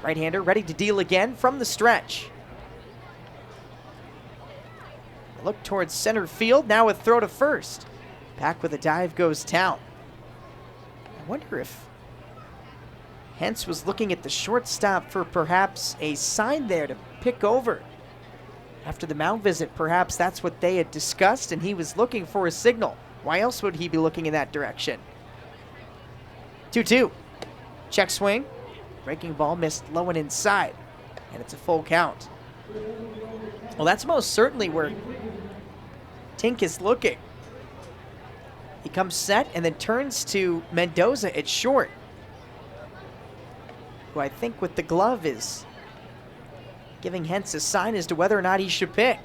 S2: Right-hander ready to deal again from the stretch. Look towards center field, now with throw to first. Back with a dive goes Town. I wonder if Hentz was looking at the shortstop for perhaps a sign there to pick over. After the mound visit, perhaps that's what they had discussed, and he was looking for a signal. Why else would he be looking in that direction? 2-2. Check swing. Breaking ball missed low and inside, and it's a full count. Well, that's most certainly where Tink is looking. He comes set and then turns to Mendoza at short, who I think with the glove is giving Hentz a sign as to whether or not he should pick.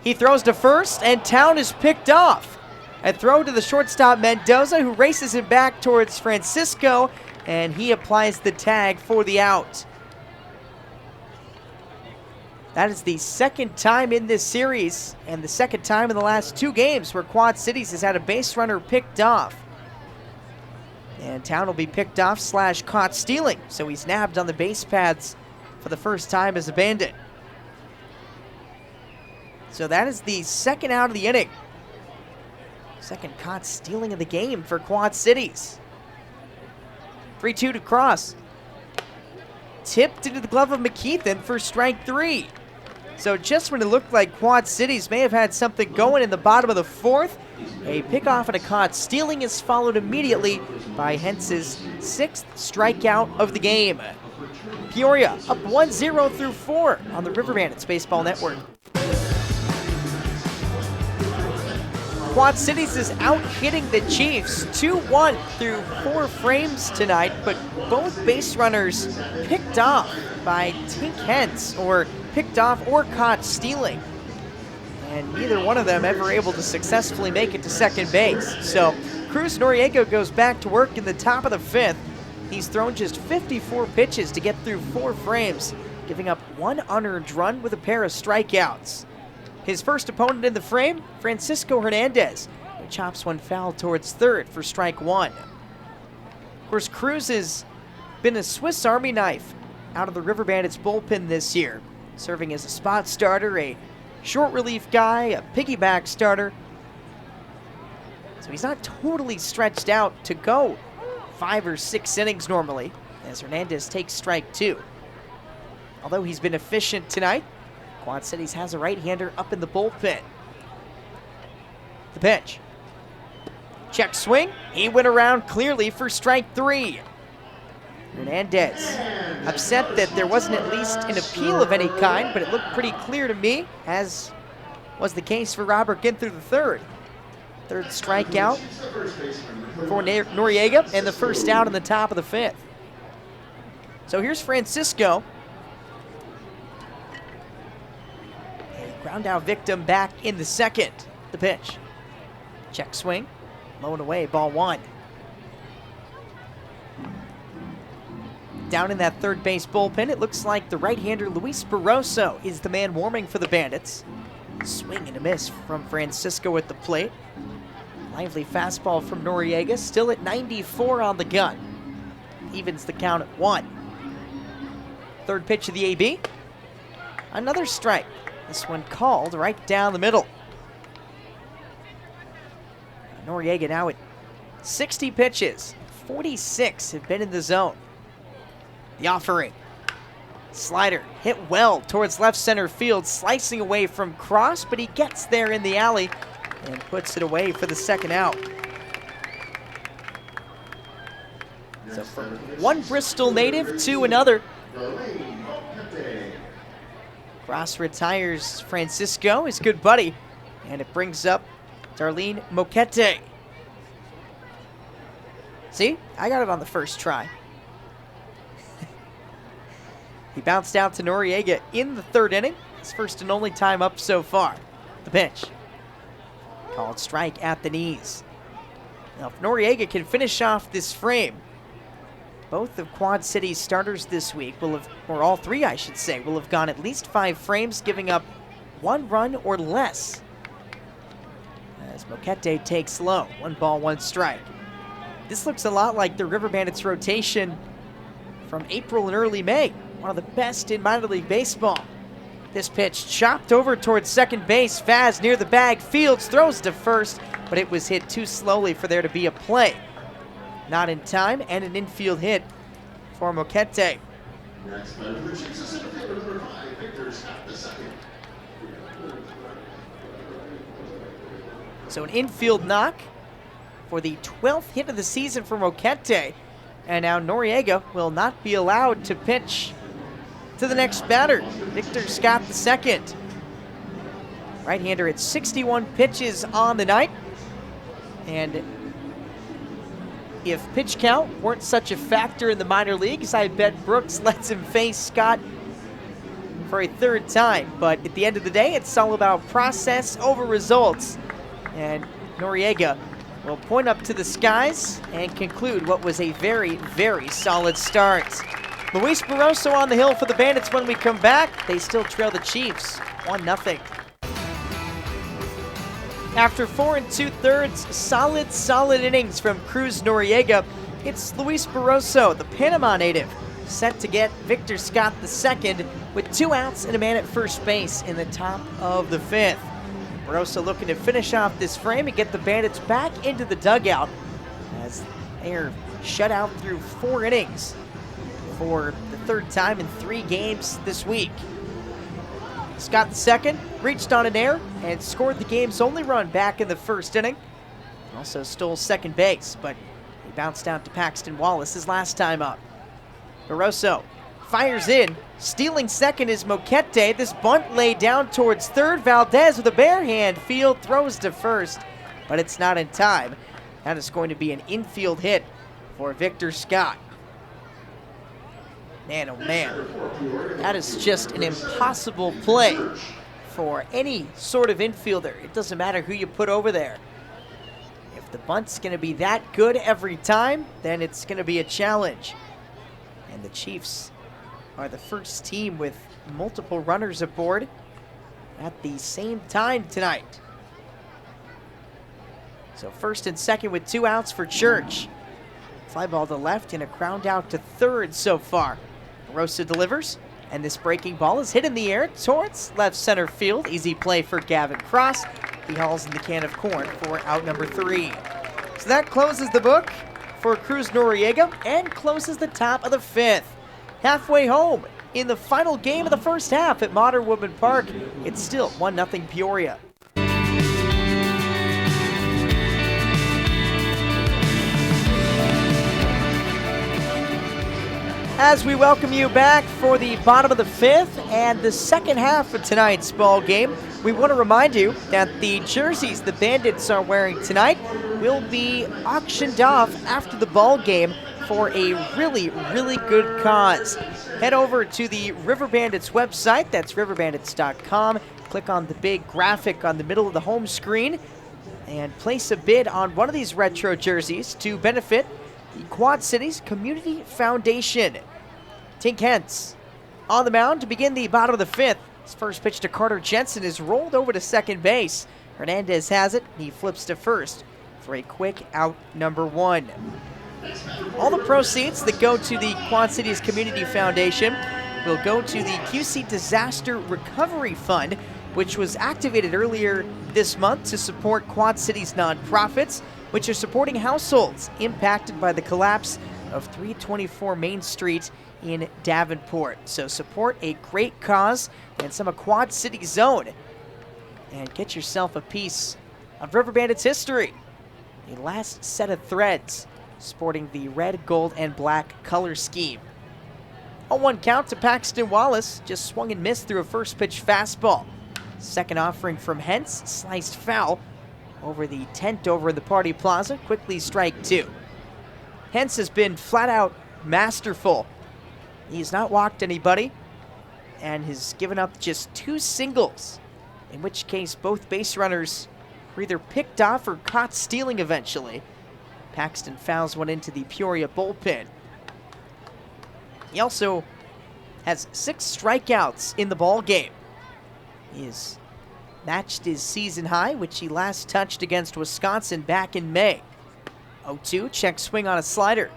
S2: He throws to first, and Town is picked off. A throw to the shortstop Mendoza, who races him back towards Francisco, and he applies the tag for the out. That is the second time in this series, and the second time in the last 2 games where Quad Cities has had a base runner picked off. And Town will be picked off / caught stealing, so he's nabbed on the base paths for the first time as a Bandit. So that is the second out of the inning. Second caught stealing of the game for Quad Cities. 3-2 to Cross. Tipped into the glove of McKeithen for strike 3. So just when it looked like Quad Cities may have had something going in the bottom of the 4th, a pickoff and a caught stealing is followed immediately by Hentz's 6th strikeout of the game. Peoria up 1-0 through 4 on the River Bandits Baseball Network. Quad Cities is out hitting the Chiefs 2-1 through 4 frames tonight, but both base runners picked off by Tink Hentz, or picked off or caught stealing. And neither one of them ever able to successfully make it to second base. So Cruz Noriega goes back to work in the top of the 5th. He's thrown just 54 pitches to get through 4 frames, giving up 1 unearned run with a pair of strikeouts. His first opponent in the frame, Francisco Hernandez, who chops one foul towards third for strike 1. Of course, Cruz has been a Swiss Army knife out of the River Bandits bullpen this year, serving as a spot starter, a short relief guy, a piggyback starter. So he's not totally stretched out to go 5 or 6 innings normally, as Hernandez takes strike 2. Although he's been efficient tonight, Quad Cities has a right-hander up in the bullpen. The pitch. Check swing. He went around clearly for strike 3. Hernandez upset that there wasn't at least an appeal of any kind, but it looked pretty clear to me, as was the case for Robert Ginther III. Third strikeout for Noriega, and the first out in the top of the 5th. So here's Francisco. Ground out victim back in the 2nd. The pitch. Check swing. Low and away, ball 1. Down in that third base bullpen, it looks like the right-hander Luis Barroso is the man warming for the Bandits. Swing and a miss from Francisco at the plate. Lively fastball from Noriega, still at 94 on the gun. Evens the count at 1. Third pitch of the AB. Another strike. This one called right down the middle. Noriega now at 60 pitches. 46 have been in the zone. The offering. Slider hit well towards left center field, slicing away from Cross, but he gets there in the alley and puts it away for the 2nd out. So from one Bristol native to another, Cross retires Francisco, his good buddy, and it brings up Darlene Moquete. See, I got it on the first try. He bounced out to Noriega in the 3rd inning, his first and only time up so far. The pitch. Called strike at the knees. Now, if Noriega can finish off this frame, both of Quad City's starters this week will have, or all 3 I should say, will have gone at least 5 frames, giving up 1 run or less. As Moquete takes low, 1 ball, 1 strike. This looks a lot like the River Bandits rotation from April and early May, one of the best in minor league baseball. This pitch chopped over towards second base. Faz near the bag. Fields throws to first, but it was hit too slowly for there to be a play. Not in time, and an infield hit for Moquete.
S1: Next man for the Chiefs is infielder number 5, Victor Scott II.
S2: So an infield knock for the 12th hit of the season for Moquete. And now Noriega will not be allowed to pitch to the next batter, Victor Scott II. Right-hander at 61 pitches on the night. And if pitch count weren't such a factor in the minor leagues, I bet Brooks lets him face Scott for a third time. But at the end of the day, it's all about process over results. And Noriega will point up to the skies and conclude what was a very, very solid start. Luis Barroso on the hill for the Bandits when we come back. They still trail the Chiefs 1-0. After 4 2/3 solid innings from Cruz Noriega, it's Luis Barroso, the Panama native, set to get Victor Scott II with 2 outs and a man at first base in the top of the 5th. Barroso looking to finish off this frame and get the Bandits back into the dugout as they are shut out through 4 innings for the 3rd time in 3 games this week. Scott II reached on an error and scored the game's only run back in the 1st inning. Also stole second base, but he bounced out to Paxton Wallace his last time up. Barroso fires in. Stealing second is Moquete. This bunt laid down towards third. Valdez with a bare hand. Field throws to first, but it's not in time. That is going to be an infield hit for Victor Scott. Man, oh man, that is just an impossible play for any sort of infielder. It doesn't matter who you put over there. If the bunt's going to be that good every time, then it's going to be a challenge. And the Chiefs are the first team with multiple runners aboard at the same time tonight. So first and second with 2 outs for Church. Fly ball to left and a ground out to third so far. Barroso delivers, and this breaking ball is hit in the air towards left center field. Easy play for Gavin Cross. He hauls in the can of corn for out number 3. So that closes the book for Cruz Noriega and closes the top of the 5th. Halfway home in the final game of the first half at Modern Woodmen Park, it's still 1-0 Peoria. As we welcome you back for the bottom of the 5th and the second half of tonight's ball game, we want to remind you that the jerseys the Bandits are wearing tonight will be auctioned off after the ball game for a really, really good cause. Head over to the River Bandits website, that's riverbandits.com. Click on the big graphic on the middle of the home screen and place a bid on one of these retro jerseys to benefit the Quad Cities Community Foundation. Tink Hentz on the mound to begin the bottom of the 5th. His first pitch to Carter Jensen is rolled over to second base. Hernandez has it. He flips to first for a quick out number 1. All the proceeds that go to the Quad Cities Community Foundation will go to the QC Disaster Recovery Fund, which was activated earlier this month to support Quad Cities nonprofits, which are supporting households impacted by the collapse of 324 Main Street in Davenport. So support a great cause and some of Quad Cities' own, and get yourself a piece of River Bandits history. The last set of threads sporting the red, gold, and black color scheme. 0-1 count to Paxton Wallace, just swung and missed through a first pitch fastball. Second offering from Hentz, sliced foul over the tent over in the Party Plaza, quickly strike 2. Hentz has been flat out masterful. He's not walked anybody and has given up just 2 singles, in which case both base runners were either picked off or caught stealing eventually. Paxton fouls one into the Peoria bullpen. He also has 6 strikeouts in the ball game. He has matched his season high, which he last touched against Wisconsin back in May. 0-2, check swing on a slider.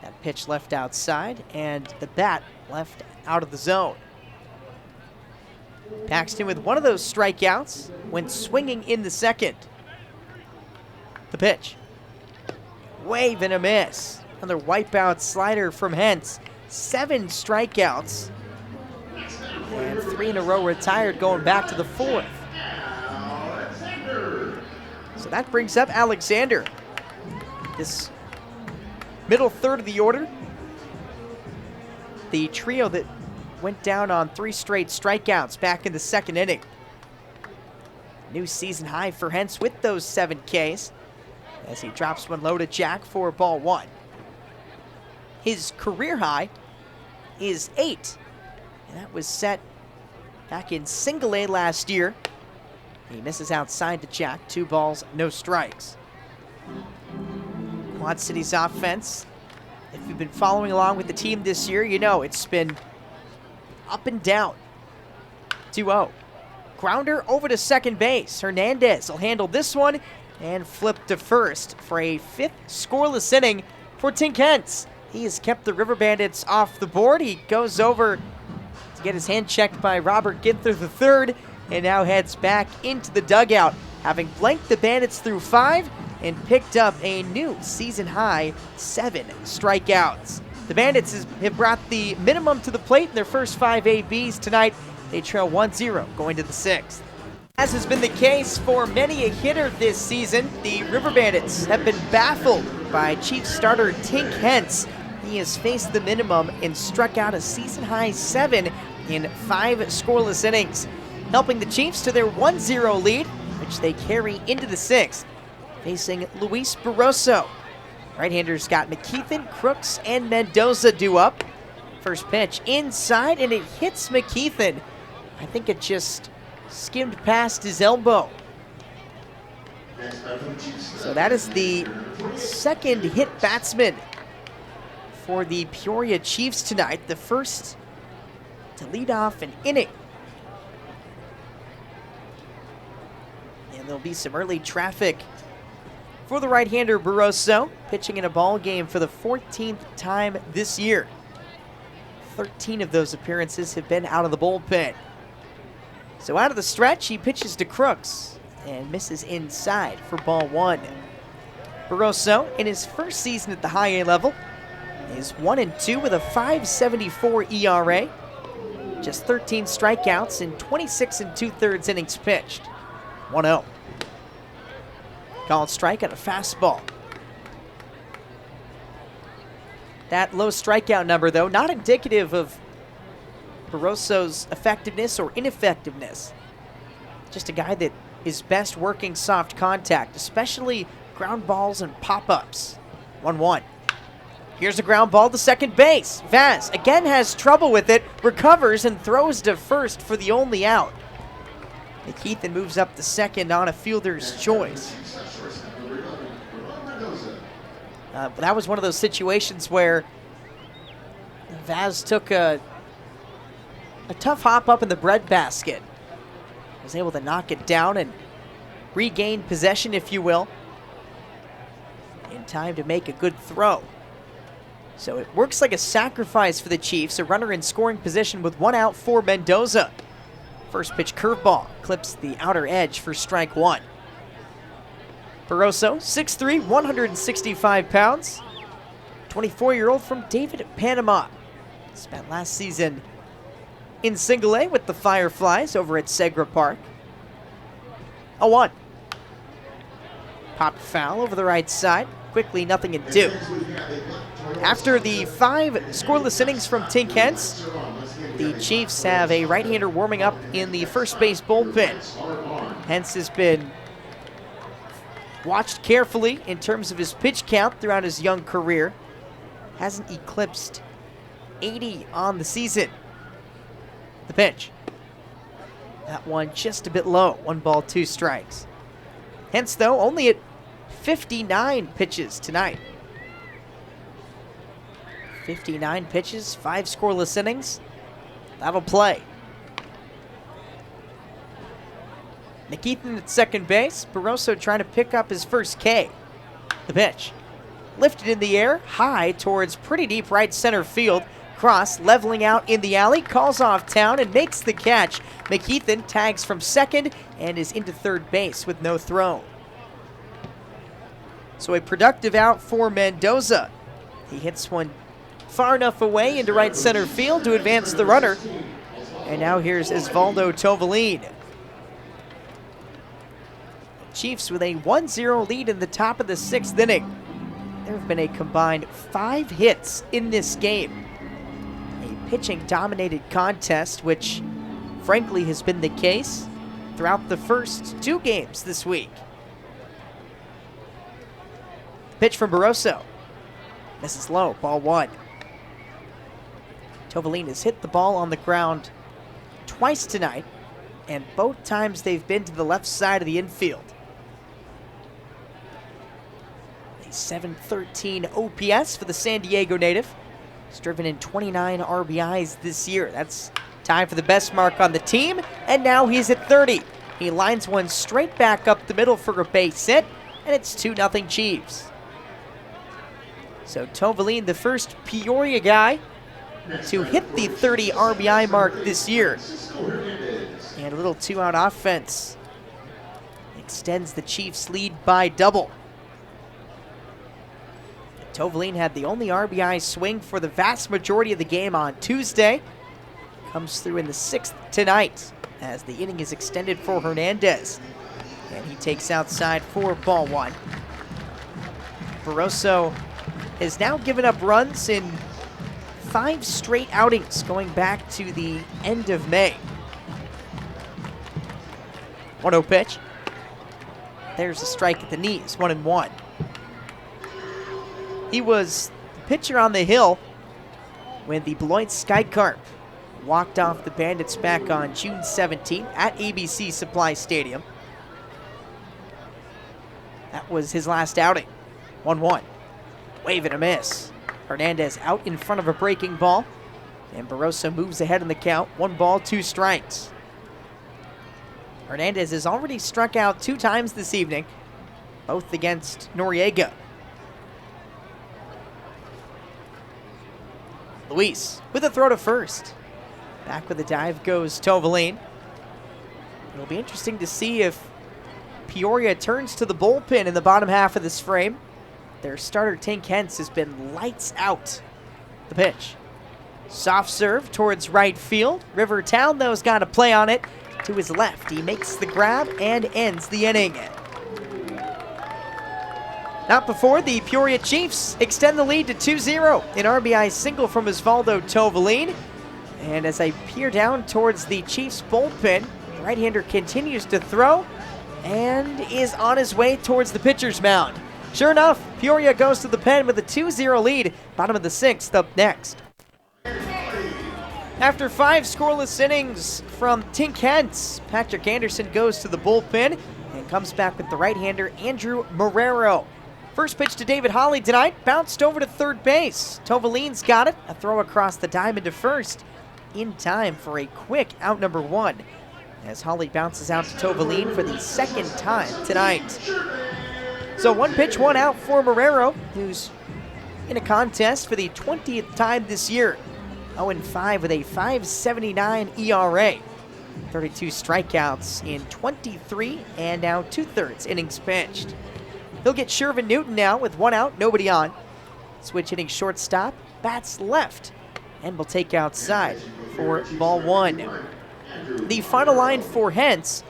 S2: That pitch left outside, and the bat left out of the zone. Paxton with one of those strikeouts went swinging in the second. The pitch. Wave and a miss. Another wipeout slider from Hentz. 7 strikeouts. And 3 in a row retired going back to the 4th. So that brings up Alexander. This middle third of the order. The trio that went down on 3 straight strikeouts back in the second inning. New season high for Hentz with those 7 Ks as he drops one low to Jack for ball 1. His career high is 8, and that was set back in single A last year. He misses outside to Jack, 2 balls, no strikes. Quad City's offense, if you've been following along with the team this year, you know it's been up and down. 2-0. Grounder over to second base. Hernandez will handle this one and flip to first for a 5th scoreless inning for Tink Hentz. He has kept the River Bandits off the board. He goes over to get his hand checked by Robert Ginther III and now heads back into the dugout, having blanked the Bandits through 5 and picked up a new season-high 7 strikeouts. The Bandits have brought the minimum to the plate in their first 5 ABs tonight. They trail 1-0 going to the 6th. As has been the case for many a hitter this season, the River Bandits have been baffled by Chiefs starter Tink Hentz. He has faced the minimum and struck out a season-high 7 in 5 scoreless innings, helping the Chiefs to their 1-0 lead, which they carry into the 6th, facing Luis Barroso. Right-handers got McKeithen, Crooks, and Mendoza due up. First pitch inside, and it hits McKeithen. I think it just skimmed past his elbow. So that is the second hit batsman for the Peoria Chiefs tonight, the first to lead off an inning. And there'll be some early traffic for the right-hander Barroso, pitching in a ball game for the 14th time this year. 13 of those appearances have been out of the bullpen. So out of the stretch, he pitches to Crooks and misses inside for ball 1. Barroso, in his first season at the high A level, is 1-2 with a 5.74 ERA. Just 13 strikeouts in 26 2/3 innings pitched. 1-0. Called strike on a fastball. That low strikeout number, though, not indicative of Barroso's effectiveness or ineffectiveness. Just a guy that is best working soft contact, especially ground balls and pop-ups. 1-1. Here's a ground ball to second base. Vaz again has trouble with it, recovers and throws to first for the only out. McKeithen moves up to second on a fielder's choice. That was one of those situations where Vaz took a tough hop up in the breadbasket. Was able to knock it down and regain possession, if you will, in time to make a good throw. So it works like a sacrifice for the Chiefs, a runner in scoring position with 1 out for Mendoza. First pitch curveball clips the outer edge for strike 1. Barroso, 6'3", 165 pounds. 24-year-old from David, Panama. Spent last season in single A with the Fireflies over at Segra Park. 0-1. Popped foul over the right side. Quickly, 0-2. After the 5 scoreless innings from Tink Hentz, the Chiefs have a right-hander warming up in the first base bullpen. Hentz has been watched carefully in terms of his pitch count throughout his young career. Hasn't eclipsed 80 on the season. The pitch. That one just a bit low. 1 ball, 2 strikes. Hentz, though, only at 59 pitches tonight. 59 pitches, 5 scoreless innings. That'll play. McKeithen at second base. Barroso trying to pick up his first K. The pitch. Lifted in the air, high towards pretty deep right center field. cross, leveling out in the alley, calls off Town and makes the catch. McKeithen tags from second and is into third base with no throw. So a productive out for Mendoza. He hits one far enough away into right center field to advance the runner. And now here's Osvaldo Tovalin. Chiefs with a 1-0 lead in the top of the 6th inning. There have been a combined 5 hits in this game. A pitching-dominated contest, which frankly has been the case throughout the first 2 games this week. Pitch from Barroso. Misses low, ball 1. Tovalin has hit the ball on the ground twice tonight, and both times they've been to the left side of the infield. A 713 OPS for the San Diego native. He's driven in 29 RBIs this year. That's tied for the best mark on the team, and now he's at 30. He lines one straight back up the middle for a base hit, and it's 2-0 Chiefs. So Tovalin, the first Peoria guy to hit the 30 RBI mark this year. And a little 2-out offense extends the Chiefs' lead by double. Tovalin had the only RBI swing for the vast majority of the game on Tuesday. Comes through in the 6th tonight as the inning is extended for Hernandez. And he takes outside for ball 1. Barroso has now given up runs in 5 straight outings going back to the end of May. 1-0 pitch. There's a strike at the knees, 1-1. He was the pitcher on the hill when the Beloit Skycarp walked off the Bandits back on June 17th at ABC Supply Stadium. That was his last outing. 1-1. Wave and a miss. Hernandez out in front of a breaking ball, and Barroso moves ahead in the count. 1 ball, 2 strikes. Hernandez has already struck out 2 times this evening, both against Noriega. Luis with a throw to first. Back with the dive goes Tovalin. It'll be interesting to see if Peoria turns to the bullpen in the bottom half of this frame. Their starter, Tink, has been lights out. The pitch. Soft serve towards right field. River Town, though, has got a play on it. To his left, he makes the grab and ends the inning. Not before the Peoria Chiefs extend the lead to 2-0. An RBI single from Osvaldo Tovalin. And as I peer down towards the Chiefs bullpen, the right-hander continues to throw and is on his way towards the pitcher's mound. Sure enough, Peoria goes to the pen with a 2-0 lead. Bottom of the 6th up next. After 5 scoreless innings from Tink, Patrick Anderson goes to the bullpen and comes back with the right-hander Andrew Marrero. First pitch to David Holly tonight, bounced over to third base. Tovalin's got it, a throw across the diamond to first, in time for a quick out number 1, as Holly bounces out to Tovalin for the 2nd time tonight. So 1 pitch, 1 out for Marrero, who's in a contest for the 20th time this year. 0-5 with a 5.79 ERA. 32 strikeouts in 23 and now 2/3 innings pitched. He'll get Shervin Newton now with 1 out, nobody on. Switch hitting shortstop, bats left, and will take outside for ball 1. The final line for Hentz,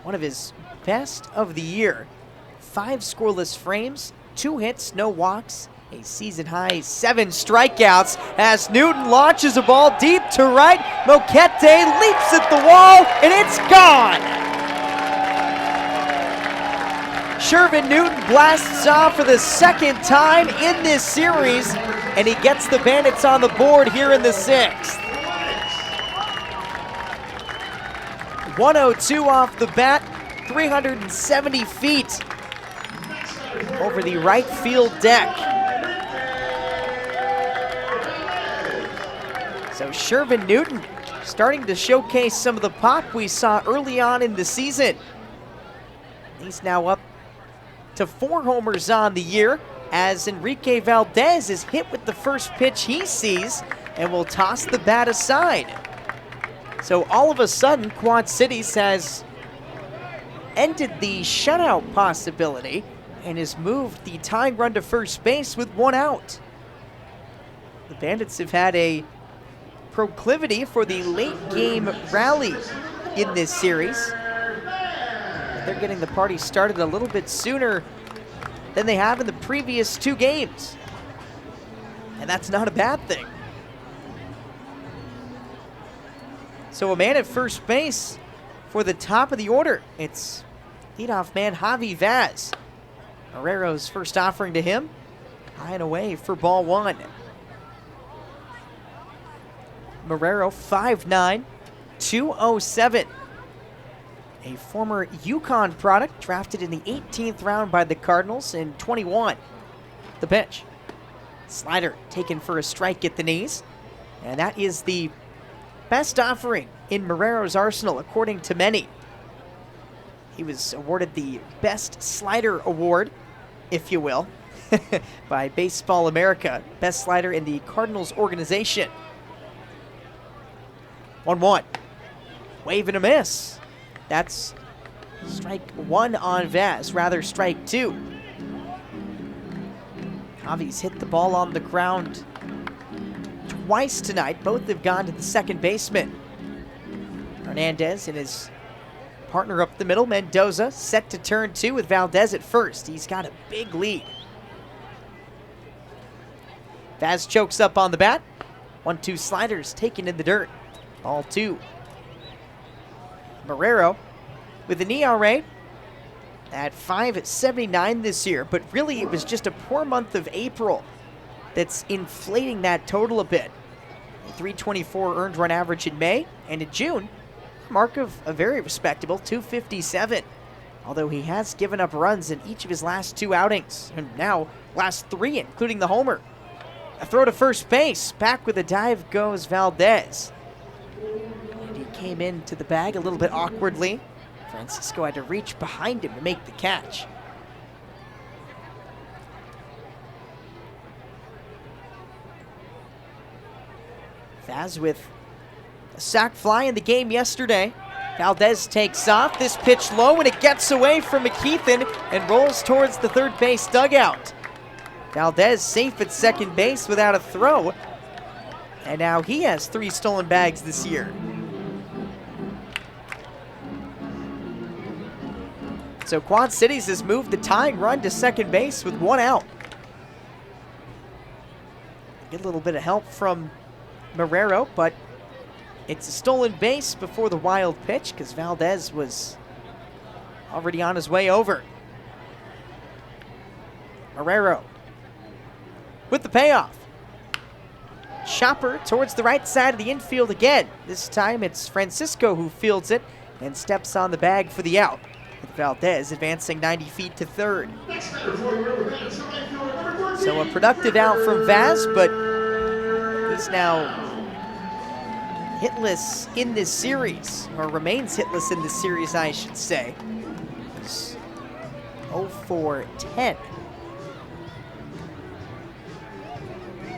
S2: one of his best of the year. 5 scoreless frames, 2 hits, no walks, a season-high 7 strikeouts as Newton launches a ball deep to right. Moquete leaps at the wall, and it's gone! Shervin Newton blasts off for the 2nd time in this series, and he gets the Bandits on the board here in the 6th. 102 off the bat, 370 feet over the right field deck. So Shervin Newton starting to showcase some of the pop we saw early on in the season. He's now up to 4 homers on the year as Enrique Valdez is hit with the first pitch he sees. and will toss the bat aside. So all of a sudden, Quad Cities has ended the shutout possibility and has moved the tying run to first base with 1 out. The Bandits have had a proclivity for the late game rally in this series. But they're getting the party started a little bit sooner than they have in the previous 2 games. And that's not a bad thing. So a man at first base for the top of the order. It's leadoff man Javi Vaz. Marrero's first offering to him. High and away for ball 1. Marrero, 5'9", 207. A former Yukon product, drafted in the 18th round by the Cardinals in 21. The pitch. Slider taken for a strike at the knees. And that is the best offering in Marrero's arsenal, according to many. He was awarded the Best Slider Award, if you will, by Baseball America. Best slider in the Cardinals organization. 1-1. Wave and a miss. That's strike 1 on Vaz, rather strike 2. Javi's hit the ball on the ground twice tonight. Both have gone to the second baseman. Hernandez and his partner up the middle, Mendoza, set to turn 2 with Valdez at first. He's got a big lead. Vaz chokes up on the bat. 1-2 sliders taken in the dirt. Ball 2. Marrero with an ERA at 5.79 this year, but really it was just a poor month of April that's inflating that total a bit. A 324 earned run average in May, and in June, mark of a very respectable 257. Although he has given up runs in each of his last 2 outings, and now last 3, including the homer. A throw to first base. Back with a dive goes Valdez. And he came into the bag a little bit awkwardly. Francisco had to reach behind him to make the catch. Vaz with a sac fly in the game yesterday. Valdez takes off. This pitch low, and it gets away from McKeithen and rolls towards the third base dugout. Valdez safe at second base without a throw. And now he has 3 stolen bags this year. So Quad Cities has moved the tying run to second base with 1 out. Get a little bit of help from Marrero, but it's a stolen base before the wild pitch because Valdez was already on his way over. Marrero with the payoff. Chopper towards the right side of the infield again. This time it's Francisco who fields it and steps on the bag for the out, with Valdez advancing 90 feet to third. So a productive out from Vaz, but he's now hitless in this series, or remains hitless in this series, I should say. He's 0 for 10.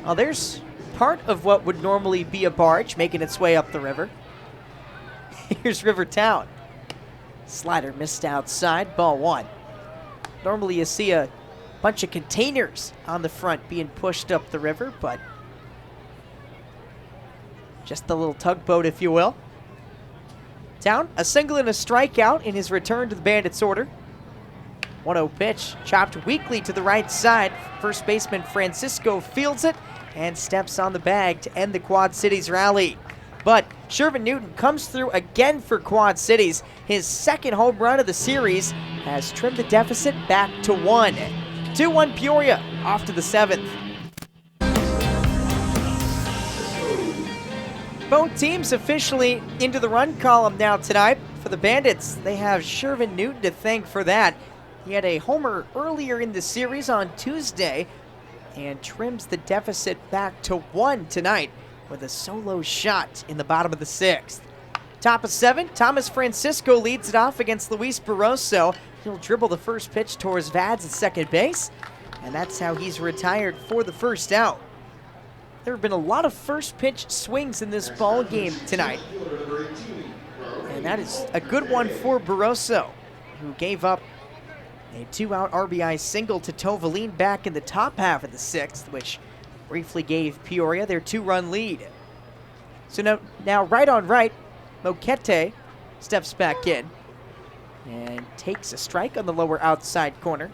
S2: Well, there's part of what would normally be a barge making its way up the river. Here's River Town. Slider missed outside, ball 1. Normally you see a bunch of containers on the front being pushed up the river, but just a little tugboat, if you will. Town, a single and a strikeout in his return to the Bandits' order. 1-0 pitch, chopped weakly to the right side. First baseman Francisco fields it and steps on the bag to end the Quad Cities rally. But Shervin Newton comes through again for Quad Cities. His second home run of the series has trimmed the deficit back to 1. 2-1 Peoria, off to the 7th. Both teams officially into the run column now tonight. For the Bandits, they have Shervin Newton to thank for that. He had a homer earlier in the series on Tuesday and trims the deficit back to 1 tonight with a solo shot in the bottom of the 6th. Top of 7, Thomas Francisco leads it off against Luis Barroso. He'll dribble the first pitch towards Vaz at second base, and that's how he's retired for the first out. there have been a lot of first pitch swings in this ball game tonight. And that is a good one for Barroso, who gave up a 2-out RBI single to Tovalin back in the top half of the 6th, which briefly gave Peoria their 2-run lead. So now right on right, Moquete steps back in and takes a strike on the lower outside corner.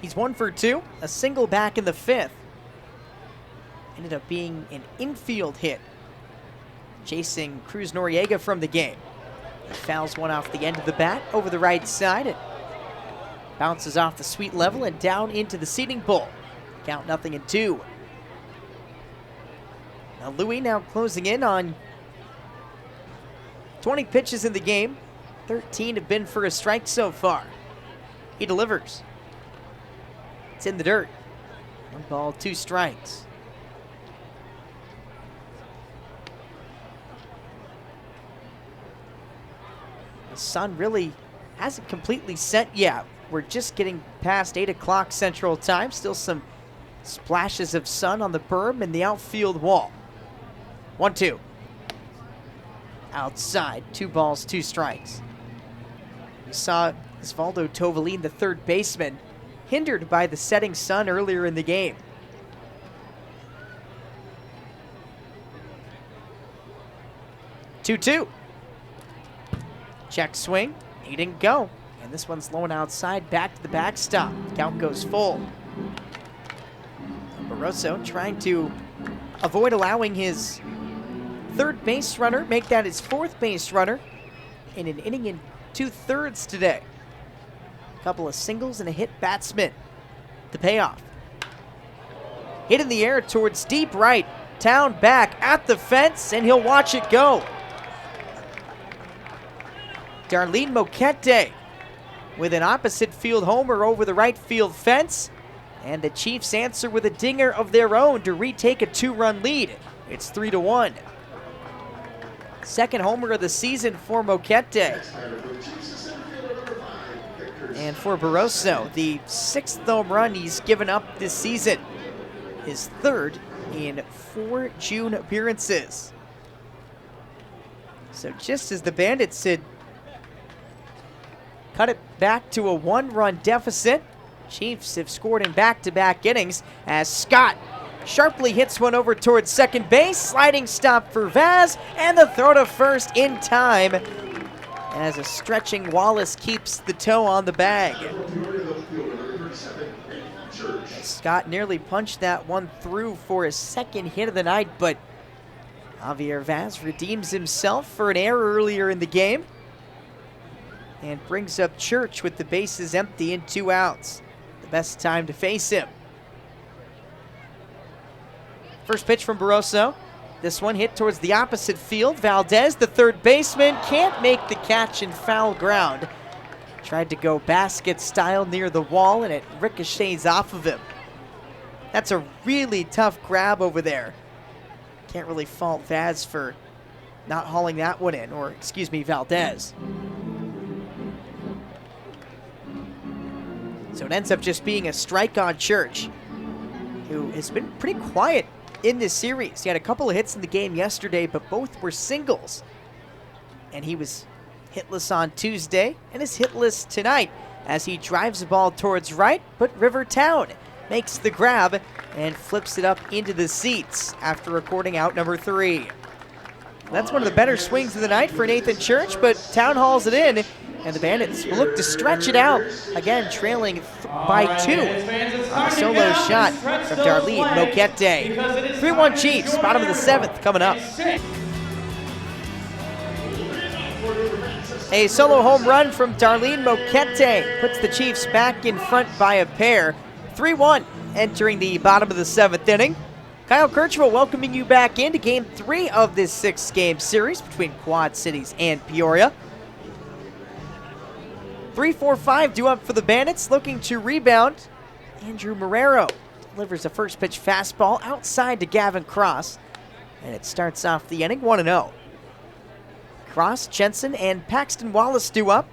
S2: He's 1 for 2, a single back in the 5th. Ended up being an infield hit, chasing Cruz Noriega from the game. He fouls one off the end of the bat over the right side. It bounces off the sweet level and down into the seating bowl. Count 0-2. Now Louis now closing in on 20 pitches in the game. 13 have been for a strike so far. He delivers. It's in the dirt. 1 ball, 2 strikes. The sun really hasn't completely set yet. We're just getting past 8 o'clock Central Time. Still some splashes of sun on the berm and the outfield wall. 1-2. Outside, 2 balls, 2 strikes. We saw Osvaldo Tovalin, the third baseman, hindered by the setting sun earlier in the game. Two. Check swing. He didn't go. And this one's low and outside, back to the backstop. Count goes full. Barroso trying to avoid allowing his third base runner make that his fourth base runner in an inning and 2/3 today. A couple of singles and a hit batsman. The payoff. Hit in the air towards deep right. Town back at the fence, and he'll watch it go. Darlene Moquete with an opposite field homer over the right field fence. And the Chiefs answer with a dinger of their own to retake a 2-run lead. It's 3-1. Second homer of the season for Moquete. And for Barroso, the 6th home run he's given up this season. His 3rd in 4 June appearances. So just as the Bandits had cut it back to a 1-run deficit, Chiefs have scored in back-to-back innings as Scott sharply hits one over towards second base. Sliding stop for Vaz, and the throw to first in time as a stretching Wallace keeps the toe on the bag. Scott nearly punched that one through for his 2nd hit of the night, but Javier Vaz redeems himself for an error earlier in the game and brings up Church with the bases empty and 2 outs. The best time to face him. First pitch from Barroso. This one hit towards the opposite field. Valdez, the third baseman, can't make the catch in foul ground. Tried to go basket style near the wall, and it ricochets off of him. That's a really tough grab over there. Can't really fault Vaz for not hauling that one in, or excuse me, Valdez. So it ends up just being a strike on Church, who has been pretty quiet in this series. He had a couple of hits in the game yesterday, but both were singles. And he was hitless on Tuesday and is hitless tonight as he drives the ball towards right, but Rivertown makes the grab and flips it up into the seats after recording out number 3. That's one of the better swings of the night for Nathan Church, but Town hauls it in, and the Bandits will look to stretch it out, again trailing by 2 on a solo shot from Darlene Moquete. 3-1 Chiefs, bottom of the 7th coming up. A solo home run from Darlene Moquete puts the Chiefs back in front by a pair. 3-1 entering the bottom of the 7th inning. Kyle Kirchhoff welcoming you back into Game 3 of this 6-game series between Quad Cities and Peoria. 3-4-5 due up for the Bandits, looking to rebound. Andrew Marrero delivers a first pitch fastball outside to Gavin Cross, and it starts off the inning 1-0. Cross, Jensen, and Paxton Wallace due up.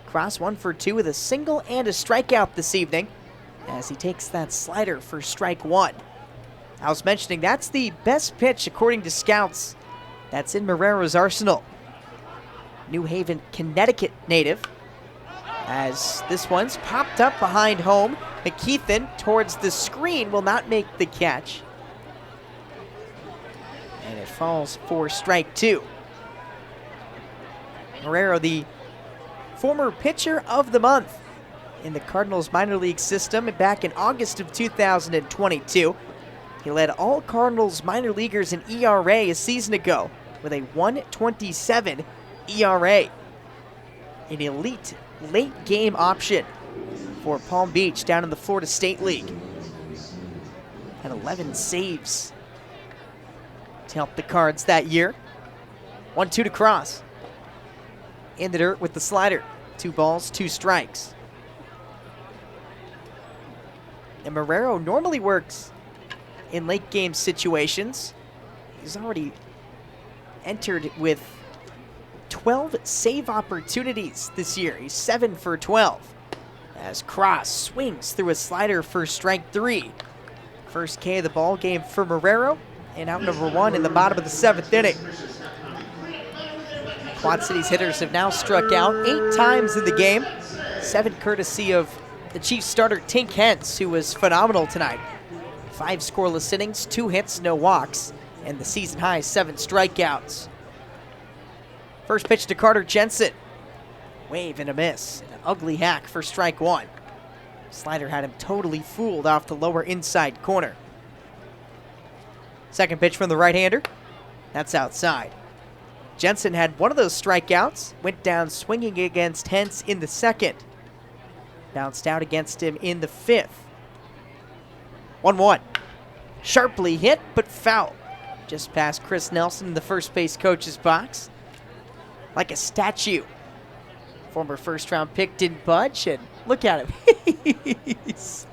S2: Cross 1 for 2 with a single and a strikeout this evening as he takes that slider for strike 1. I was mentioning that's the best pitch according to scouts that's in Marrero's arsenal. New Haven, Connecticut native, as this one's popped up behind home. McKeithen towards the screen will not make the catch. And it falls for strike 2. Marrero, the former pitcher of the month in the Cardinals minor league system back in August of 2022. He led all Cardinals minor leaguers in ERA a season ago with a 1.27 ERA. An elite late game option for Palm Beach down in the Florida State League. Had 11 saves to help the Cards that year. 1-2 to Cross. In the dirt with the slider. 2 balls, 2 strikes. And Marrero normally works in late game situations. He's already entered with 12 save opportunities this year. He's 7 for 12. As Cross swings through a slider for strike 3. First K of the ball game for Marrero, and out number 1 in the bottom of the 7th inning. Quad Cities hitters have now struck out 8 times in the game. 7 courtesy of the Chiefs starter Tink who was phenomenal tonight. 5 scoreless innings, 2 hits, no walks, and the season high 7 strikeouts. First pitch to Carter Jensen. Wave and a miss. An ugly hack for strike 1. Slider had him totally fooled off the lower inside corner. Second pitch from the right-hander. That's outside. Jensen had one of those strikeouts. Went down swinging against Hentz in the 2nd. Bounced out against him in the 5th. 1-1. Sharply hit, but foul. Just past Chris Nelson in the first base coach's box. Like a statue. Former first-round pick didn't budge, and look at him. He's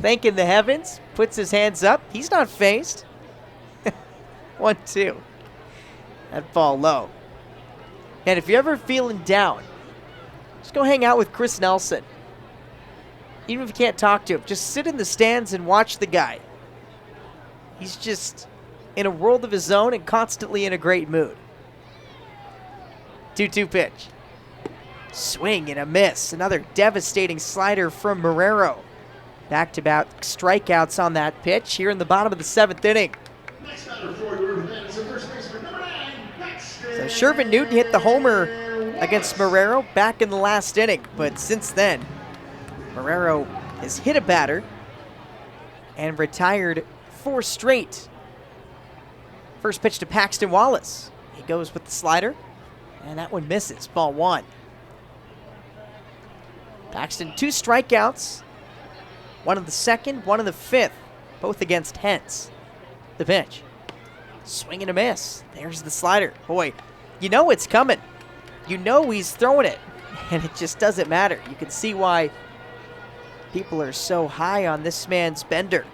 S2: thanking the heavens, puts his hands up. He's not phased. 1-2. That ball low. And if you're ever feeling down, just go hang out with Chris Nelson. Even if you can't talk to him, just sit in the stands and watch the guy. He's just in a world of his own and constantly in a great mood. 2-2 pitch. Swing and a miss. Another devastating slider from Marrero. Back-to-back strikeouts on that pitch here in the bottom of the 7th inning. So Shervin Newton hit the homer against Marrero back in the last inning, but since then, Marrero has hit a batter and retired 4 straight. First pitch to Paxton Wallace. He goes with the slider, and that one misses. Ball 1. Paxton, 2 strikeouts. 1 in the 2nd, 1 in the 5th. Both against Hentz. The pitch. Swing and a miss. There's the slider. Boy, you know it's coming. You know he's throwing it. And it just doesn't matter. You can see why people are so high on this man's bender.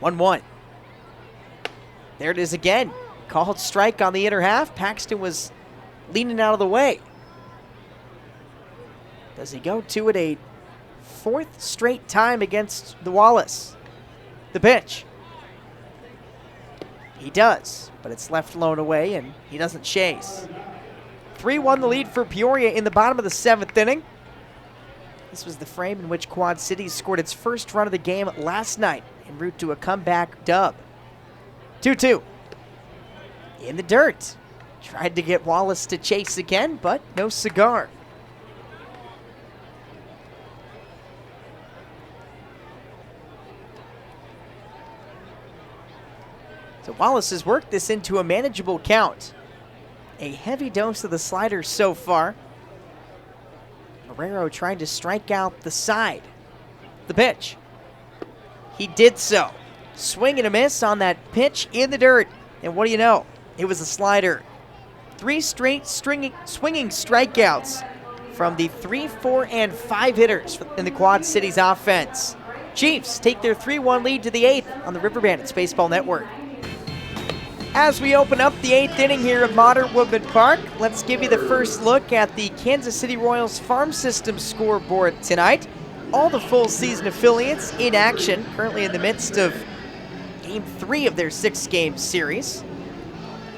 S2: 1-1. There it is again. Called strike on the inner half. Paxton was leaning out of the way. Does he go to it a 4th straight time against the Wallace? The pitch. He does, but it's left blown away, and he doesn't chase. 3-1 the lead for Peoria in the bottom of the 7th inning. This was the frame in which Quad Cities scored its first run of the game last night en route to a comeback dub. 2-2. In the dirt. Tried to get Wallace to chase again, but no cigar. So Wallace has worked this into a manageable count. A heavy dose of the slider so far. Marrero trying to strike out the side. The pitch. He did so. Swing and a miss on that pitch in the dirt. And what do you know? It was a slider. 3 straight swinging strikeouts from the 3, 4, and 5 hitters in the Quad Cities offense. Chiefs take their 3-1 lead to the 8th on the River Bandits Baseball Network. As we open up the 8th inning here at Modern Woodmen Park, let's give you the first look at the Kansas City Royals farm system scoreboard tonight. All the full season affiliates in action, currently in the midst of Game 3 of their 6-game series,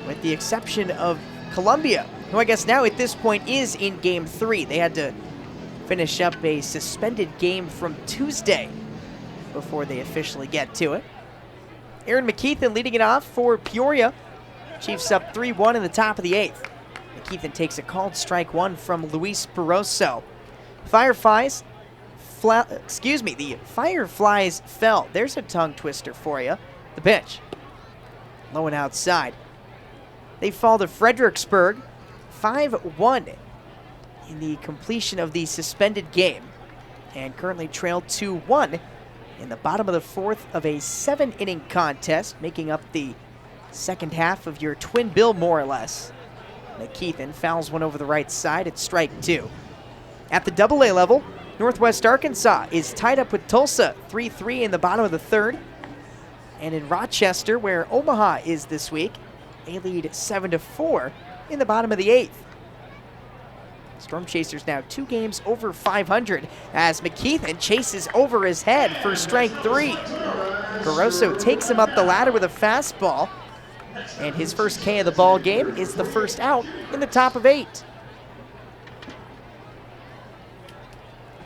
S2: with the exception of Columbia, who I guess now at this point is in Game 3. They had to finish up a suspended game from Tuesday before they officially get to it. Aaron McKeithen leading it off for Peoria. Chiefs up 3-1 in the top of the 8th. McKeithen takes a called strike one from Luis Barroso. The Fireflies fell. There's a tongue twister for you. The pitch. Low and outside. They fall to Fredericksburg 5-1 in the completion of the suspended game, and currently trail 2-1 in the bottom of the 4th of a 7-inning contest, making up the second half of your twin bill, more or less. McKeithen fouls one over the right side at strike 2. At the AA level, Northwest Arkansas is tied up with Tulsa 3-3 in the bottom of the 3rd. And in Rochester, where Omaha is this week, they lead 7-4 in the bottom of the 8th. Storm Chasers now 2 games over 500 as McKeithen chases over his head for strike 3. Barroso takes him up the ladder with a fastball, and his first K of the ball game is the first out in the top of 8.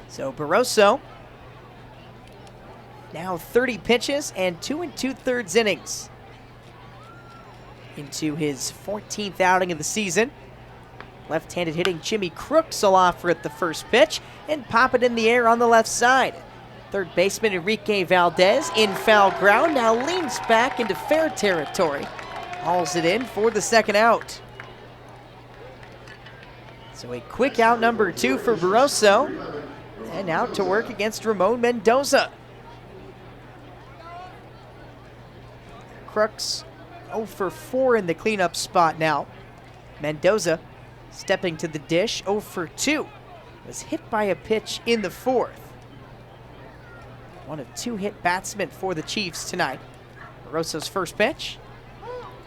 S2: So Barroso now 30 pitches and 2 2/3 innings into his 14th outing of the season. Left-handed hitting Jimmy Crooks will offer at the first pitch and pop it in the air on the left side. Third baseman Enrique Valdez in foul ground now leans back into fair territory. Hauls it in for the second out. So a quick out number 2 for Barroso, and out to work against Ramon Mendoza. Crooks 0 for 4 in the cleanup spot now. Mendoza stepping to the dish, 0 for 2. Was hit by a pitch in the 4th. One of 2 hit batsmen for the Chiefs tonight. Barroso's first pitch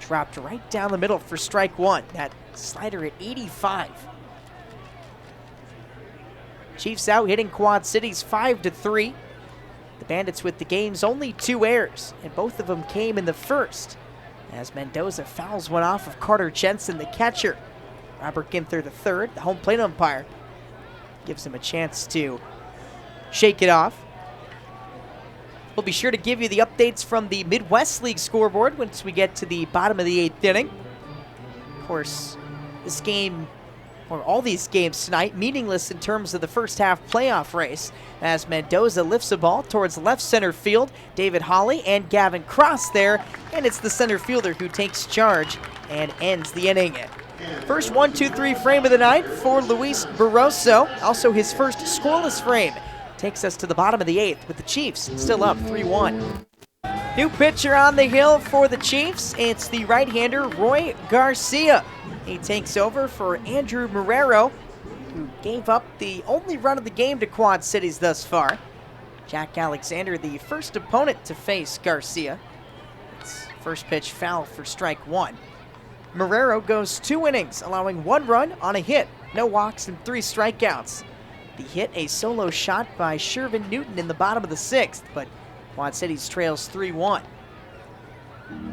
S2: dropped right down the middle for strike 1. That slider at 85. Chiefs out hitting Quad Cities 5-3. The Bandits with the game's only 2 errors, and both of them came in the first, as Mendoza fouls one off of Carter Jensen, the catcher. Robert Ginther III, the home plate umpire, gives him a chance to shake it off. We'll be sure to give you the updates from the Midwest League scoreboard once we get to the bottom of the 8th inning. Of course, this game, or all these games tonight, meaningless in terms of the first half playoff race, as Mendoza lifts a ball towards left center field. David Hawley and Gavin Cross there, and it's the center fielder who takes charge and ends the inning. First 1-2-3 frame of the night for Luis Barroso, also his first scoreless frame. Takes us to the bottom of the 8th with the Chiefs still up 3-1. New pitcher on the hill for the Chiefs. It's the right-hander Roy Garcia. He takes over for Andrew Marrero, who gave up the only run of the game to Quad Cities thus far. Jack Alexander, the first opponent to face Garcia. It's first pitch foul for strike 1. Marrero goes 2 innings, allowing 1 run on a hit, no walks and 3 strikeouts. The hit, a solo shot by Shervin Newton in the bottom of the 6th, but Quad Cities trails 3-1.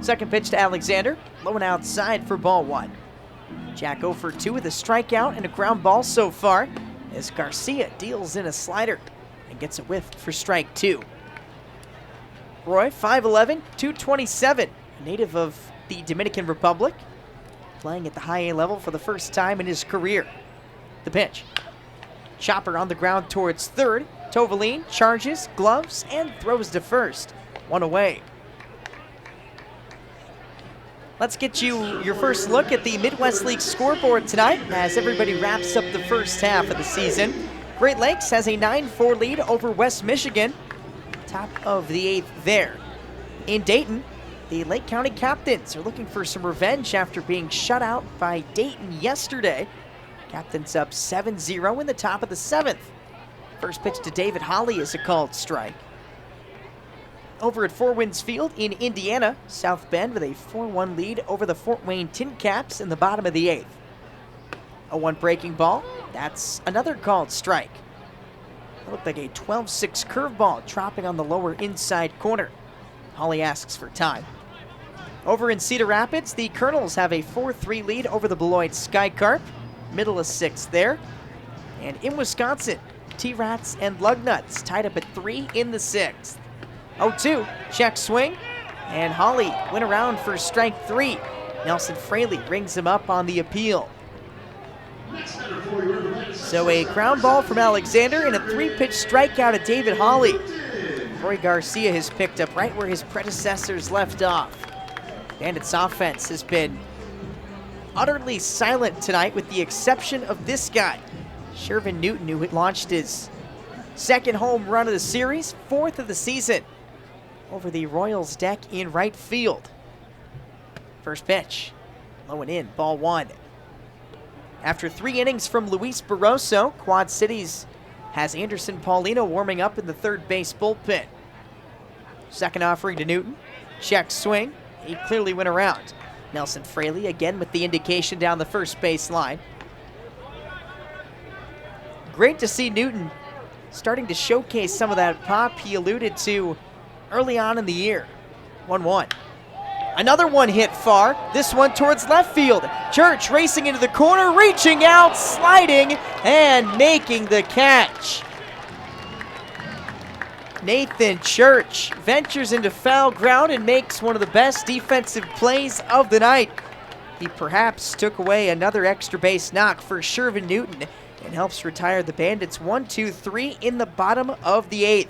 S2: Second pitch to Alexander, low and outside for ball 1. Jack 0 for 2 with a strikeout and a ground ball so far, as Garcia deals in a slider and gets a whiff for strike 2. Roy, 5'11", 227, native of the Dominican Republic, playing at the high A level for the first time in his career. The pitch. Chopper on the ground towards third. Tovalin charges, gloves, and throws to first. 1 away. Let's get you your first look at the Midwest League scoreboard tonight as everybody wraps up the first half of the season. Great Lakes has a 9-4 lead over West Michigan. Top of the 8th there. In Dayton, the Lake County Captains are looking for some revenge after being shut out by Dayton yesterday. Captains up 7-0 in the top of the 7th. First pitch to David Hawley is a called strike. Over at Four Winds Field in Indiana, South Bend with a 4-1 lead over the Fort Wayne Tin Caps in the bottom of the 8th. A 1 breaking ball, that's another called strike. It looked like a 12-6 curveball dropping on the lower inside corner. Holly asks for time. Over in Cedar Rapids, the Colonels have a 4-3 lead over the Beloit Skycarp. Middle of 6th there. And in Wisconsin, T-Rats and Lugnuts tied up at 3 in the 6th. 0-2, check swing, and Holly went around for strike 3. Nelson Fraley rings him up on the appeal. So a ground ball from Alexander and a 3-pitch strikeout of David Holly. Roy Garcia has picked up right where his predecessors left off. Bandits offense has been utterly silent tonight with the exception of this guy, Shervin Newton, who had launched his 2nd home run of the series, 4th of the season, over the Royals deck in right field. First pitch, low and in, ball 1. After 3 innings from Luis Barroso, Quad Cities has Anderson Paulino warming up in the third base bullpen. Second offering to Newton, check swing, he clearly went around. Nelson Fraley again with the indication down the first base line. Great to see Newton starting to showcase some of that pop he alluded to early on in the year. 1-1. Another one hit far, this one towards left field. Church racing into the corner, reaching out, sliding, and making the catch. Nathan Church ventures into foul ground and makes one of the best defensive plays of the night. He perhaps took away another extra base knock for Shervin Newton and helps retire the Bandits 1-2-3 in the bottom of the 8th.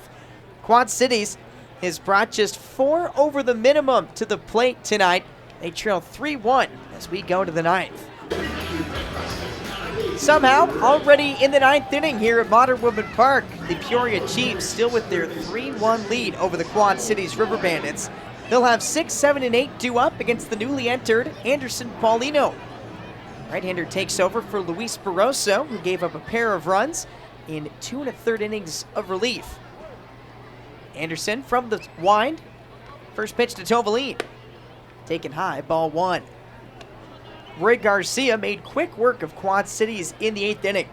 S2: Quad Cities has brought just 4 over the minimum to the plate tonight. They trail 3-1 as we go to the 9th. Somehow, already in the 9th inning here at Modern Woodmen Park, the Peoria Chiefs still with their 3-1 lead over the Quad Cities River Bandits. They'll have 6, 7, and 8 due up against the newly entered Anderson Paulino. Right-hander takes over for Luis Barroso, who gave up a pair of runs in 2 1/3 innings of relief. Anderson from the wind. First pitch to Tovalin. Taken high, ball 1. Roy Garcia made quick work of Quad Cities in the 8th inning.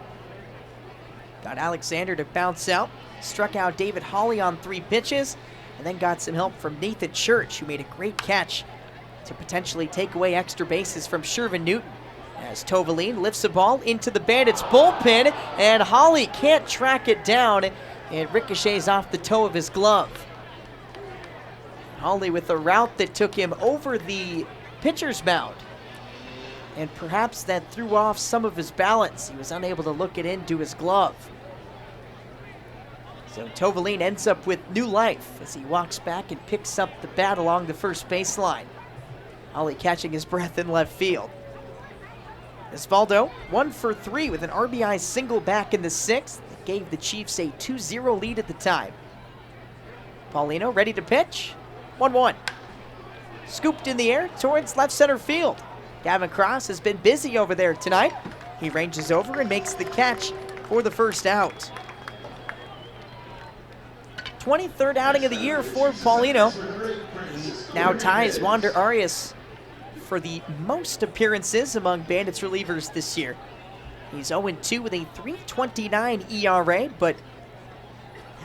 S2: Got Alexander to bounce out, struck out David Holly on 3 pitches, and then got some help from Nathan Church, who made a great catch to potentially take away extra bases from Shervin Newton. As Tovalin lifts the ball into the Bandits bullpen, and Holly can't track it down. It ricochets off the toe of his glove. Holly with a route that took him over the pitcher's mound. And perhaps that threw off some of his balance. He was unable to look it into his glove. So Tovalin ends up with new life as he walks back and picks up the bat along the first baseline. Holly catching his breath in left field. Osvaldo 1 for 3 with an RBI single back in the 6th. That gave the Chiefs a 2-0 lead at the time. Paulino ready to pitch. 1-1. Scooped in the air towards left center field. Gavin Cross has been busy over there tonight. He ranges over and makes the catch for the first out. 23rd outing of the year for Paulino. He now ties Wander Arias for the most appearances among Bandits relievers this year. He's 0-2 with a 3.29 ERA, but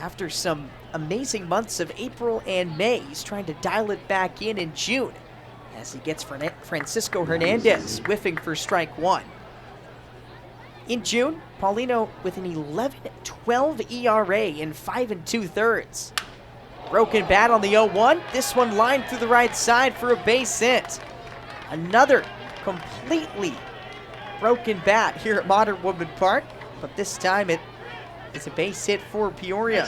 S2: after some amazing months of April and May, he's trying to dial it back in June as he gets Francisco Hernandez whiffing for strike 1. In June, Paulino with an 11.12 ERA in 5 2/3. Broken bat on the 0-1. This one lined through the right side for a base hit. Another completely broken bat here at Modern Woodmen Park, but this time it is a base hit for Peoria.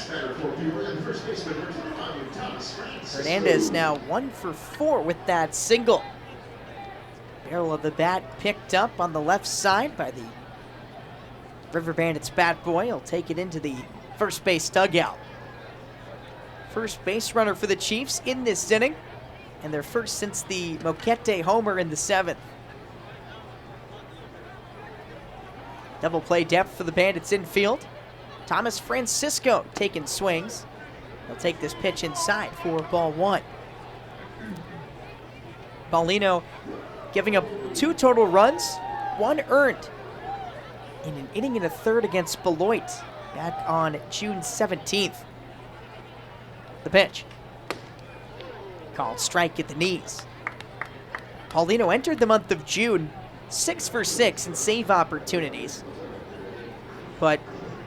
S2: Hernandez now 1 for 4 with that single. Barrel of the bat picked up on the left side by the River Bandits bat boy. He'll take it into the first base dugout. First base runner for the Chiefs in this inning, and their first since the Moquete homer in the 7th. Double play depth for the Bandits infield. Thomas Francisco taking swings. He'll take this pitch inside for ball 1. Paulino giving up 2 total runs, 1 earned in an inning and a third against Beloit back on June 17th. The pitch. Called strike at the knees. Paulino entered the month of June 6 for 6 in save opportunities. But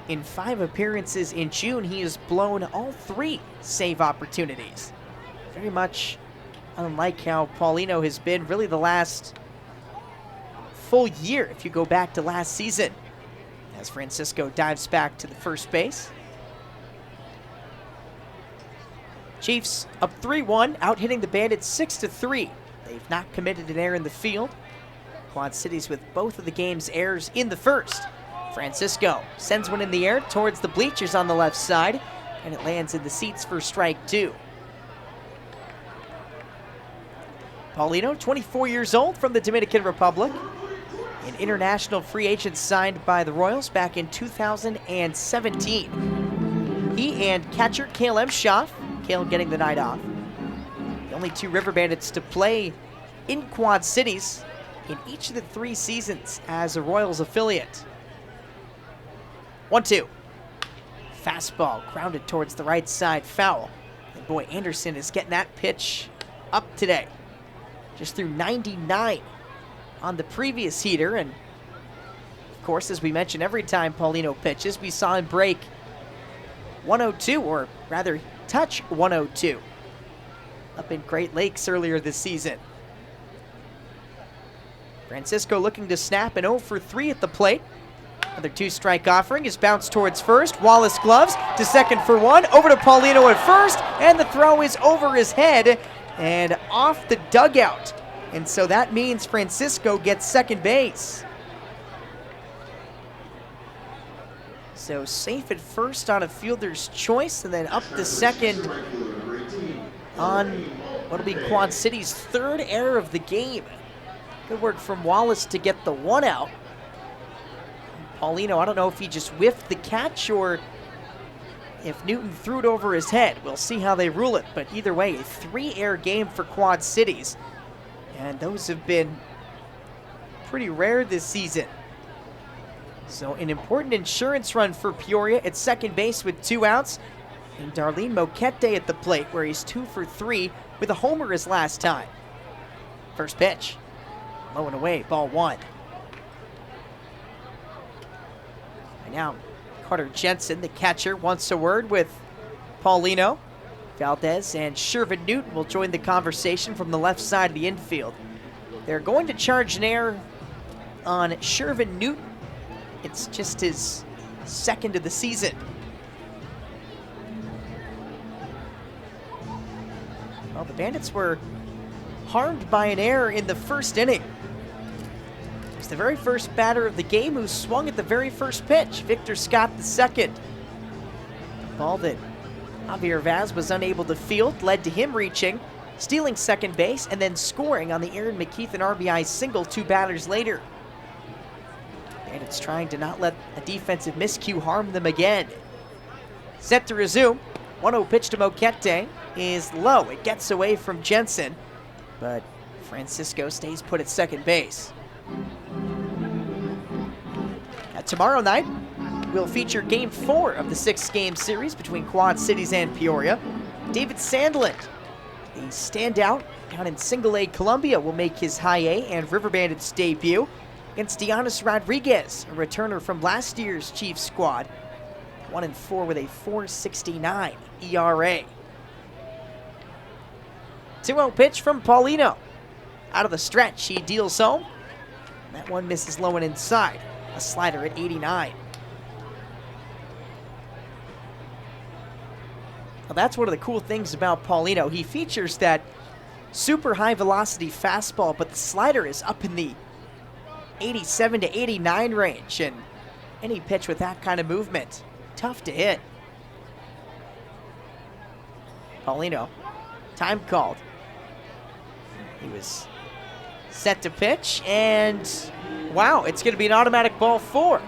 S2: in 5 appearances in June, he has blown all 3 save opportunities. Very much unlike how Paulino has been really the last full year if you go back to last season. As Francisco dives back to the first base. Chiefs up 3-1, out hitting the Bandits 6-3. They've not committed an error in the field. Quad Cities with both of the game's errors in the first. Francisco sends one in the air towards the bleachers on the left side, and it lands in the seats for strike 2. Paulino, 24 years old, from the Dominican Republic. An international free agent signed by the Royals back in 2017. He and catcher Cale Emshoff, Cale getting the night off. The only 2 River Bandits to play in Quad Cities in each of the 3 seasons as a Royals affiliate. 1-2. Fastball grounded towards the right side, foul. And boy, Anderson is getting that pitch up today. Just threw 99 on the previous heater. And of course, as we mention every time Paulino pitches, we saw him break 102, or rather touch 102 up in Great Lakes earlier this season. Francisco looking to snap an 0 for 3 at the plate. Another 2-strike offering is bounced towards first. Wallace gloves to second for 1. Over to Paulino at first, and the throw is over his head and off the dugout. And so that means Francisco gets second base. So safe at first on a fielder's choice, and then up to second on what'll be Quad City's 3rd error of the game. Good work from Wallace to get the 1 out. Paulino, I don't know if he just whiffed the catch or if Newton threw it over his head. We'll see how they rule it, but either way, a 3-error game for Quad Cities. And those have been pretty rare this season. So an important insurance run for Peoria at second base with 2 outs. And Darlene Moquete at the plate, where he's 2 for 3 with a homer his last time. First pitch, low and away, ball 1. And now Carter Jensen, the catcher, wants a word with Paulino. Valdez and Shervin Newton will join the conversation from the left side of the infield. They're going to charge an error on Shervin Newton. It's just his 2nd of the season. Well, the Bandits were harmed by an error in the first inning. It was the very first batter of the game who swung at the very first pitch, Victor Scott II. The ball that Javier Vaz was unable to field led to him reaching, stealing second base, and then scoring on the Aaron McKeithen RBI single 2 batters later. Bandits trying to not let a defensive miscue harm them again. Set to resume. 1-0 pitch to Moquete is low. It gets away from Jensen, but Francisco stays put at second base. Tomorrow night, we'll feature Game 4 of the 6-game series between Quad Cities and Peoria. David Sandland, the standout down in Single-A Columbia, will make his High-A and River Bandits debut against Dionysus Rodriguez, a returner from last year's Chiefs squad. 1-4 with a 4.69 ERA. 2-0 pitch from Paulino. Out of the stretch, he deals home. That one misses low and inside. A slider at 89. Well, that's one of the cool things about Paulino. He features that super high velocity fastball, but the slider is up in the 87 to 89 range, and any pitch with that kind of movement, tough to hit. Paulino, time called. He was set to pitch, and wow, it's going to be an automatic ball 4.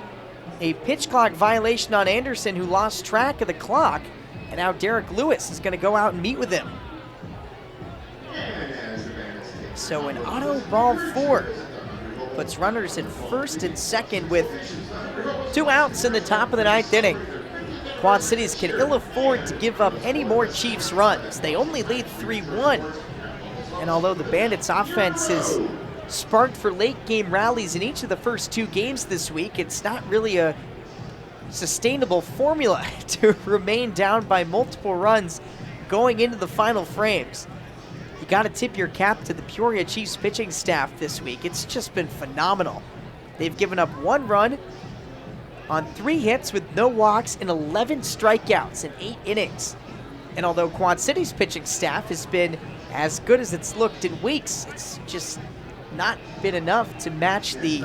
S2: A pitch clock violation on Anderson, who lost track of the clock, and now Derek Lewis is going to go out and meet with him. So an auto ball 4 puts runners at first and second with 2 outs in the top of the 9th inning. Quad Cities can ill afford to give up any more Chiefs runs. They only lead 3-1 And although the Bandits' offense has sparked for late-game rallies in each of the first 2 games this week, it's not really a sustainable formula to remain down by multiple runs going into the final frames. You got to tip your cap to the Peoria Chiefs pitching staff this week. It's just been phenomenal. They've given up 1 run on 3 hits with no walks and 11 strikeouts in 8 innings. And although Quad City's pitching staff has been as good as it's looked in weeks, it's just not been enough to match the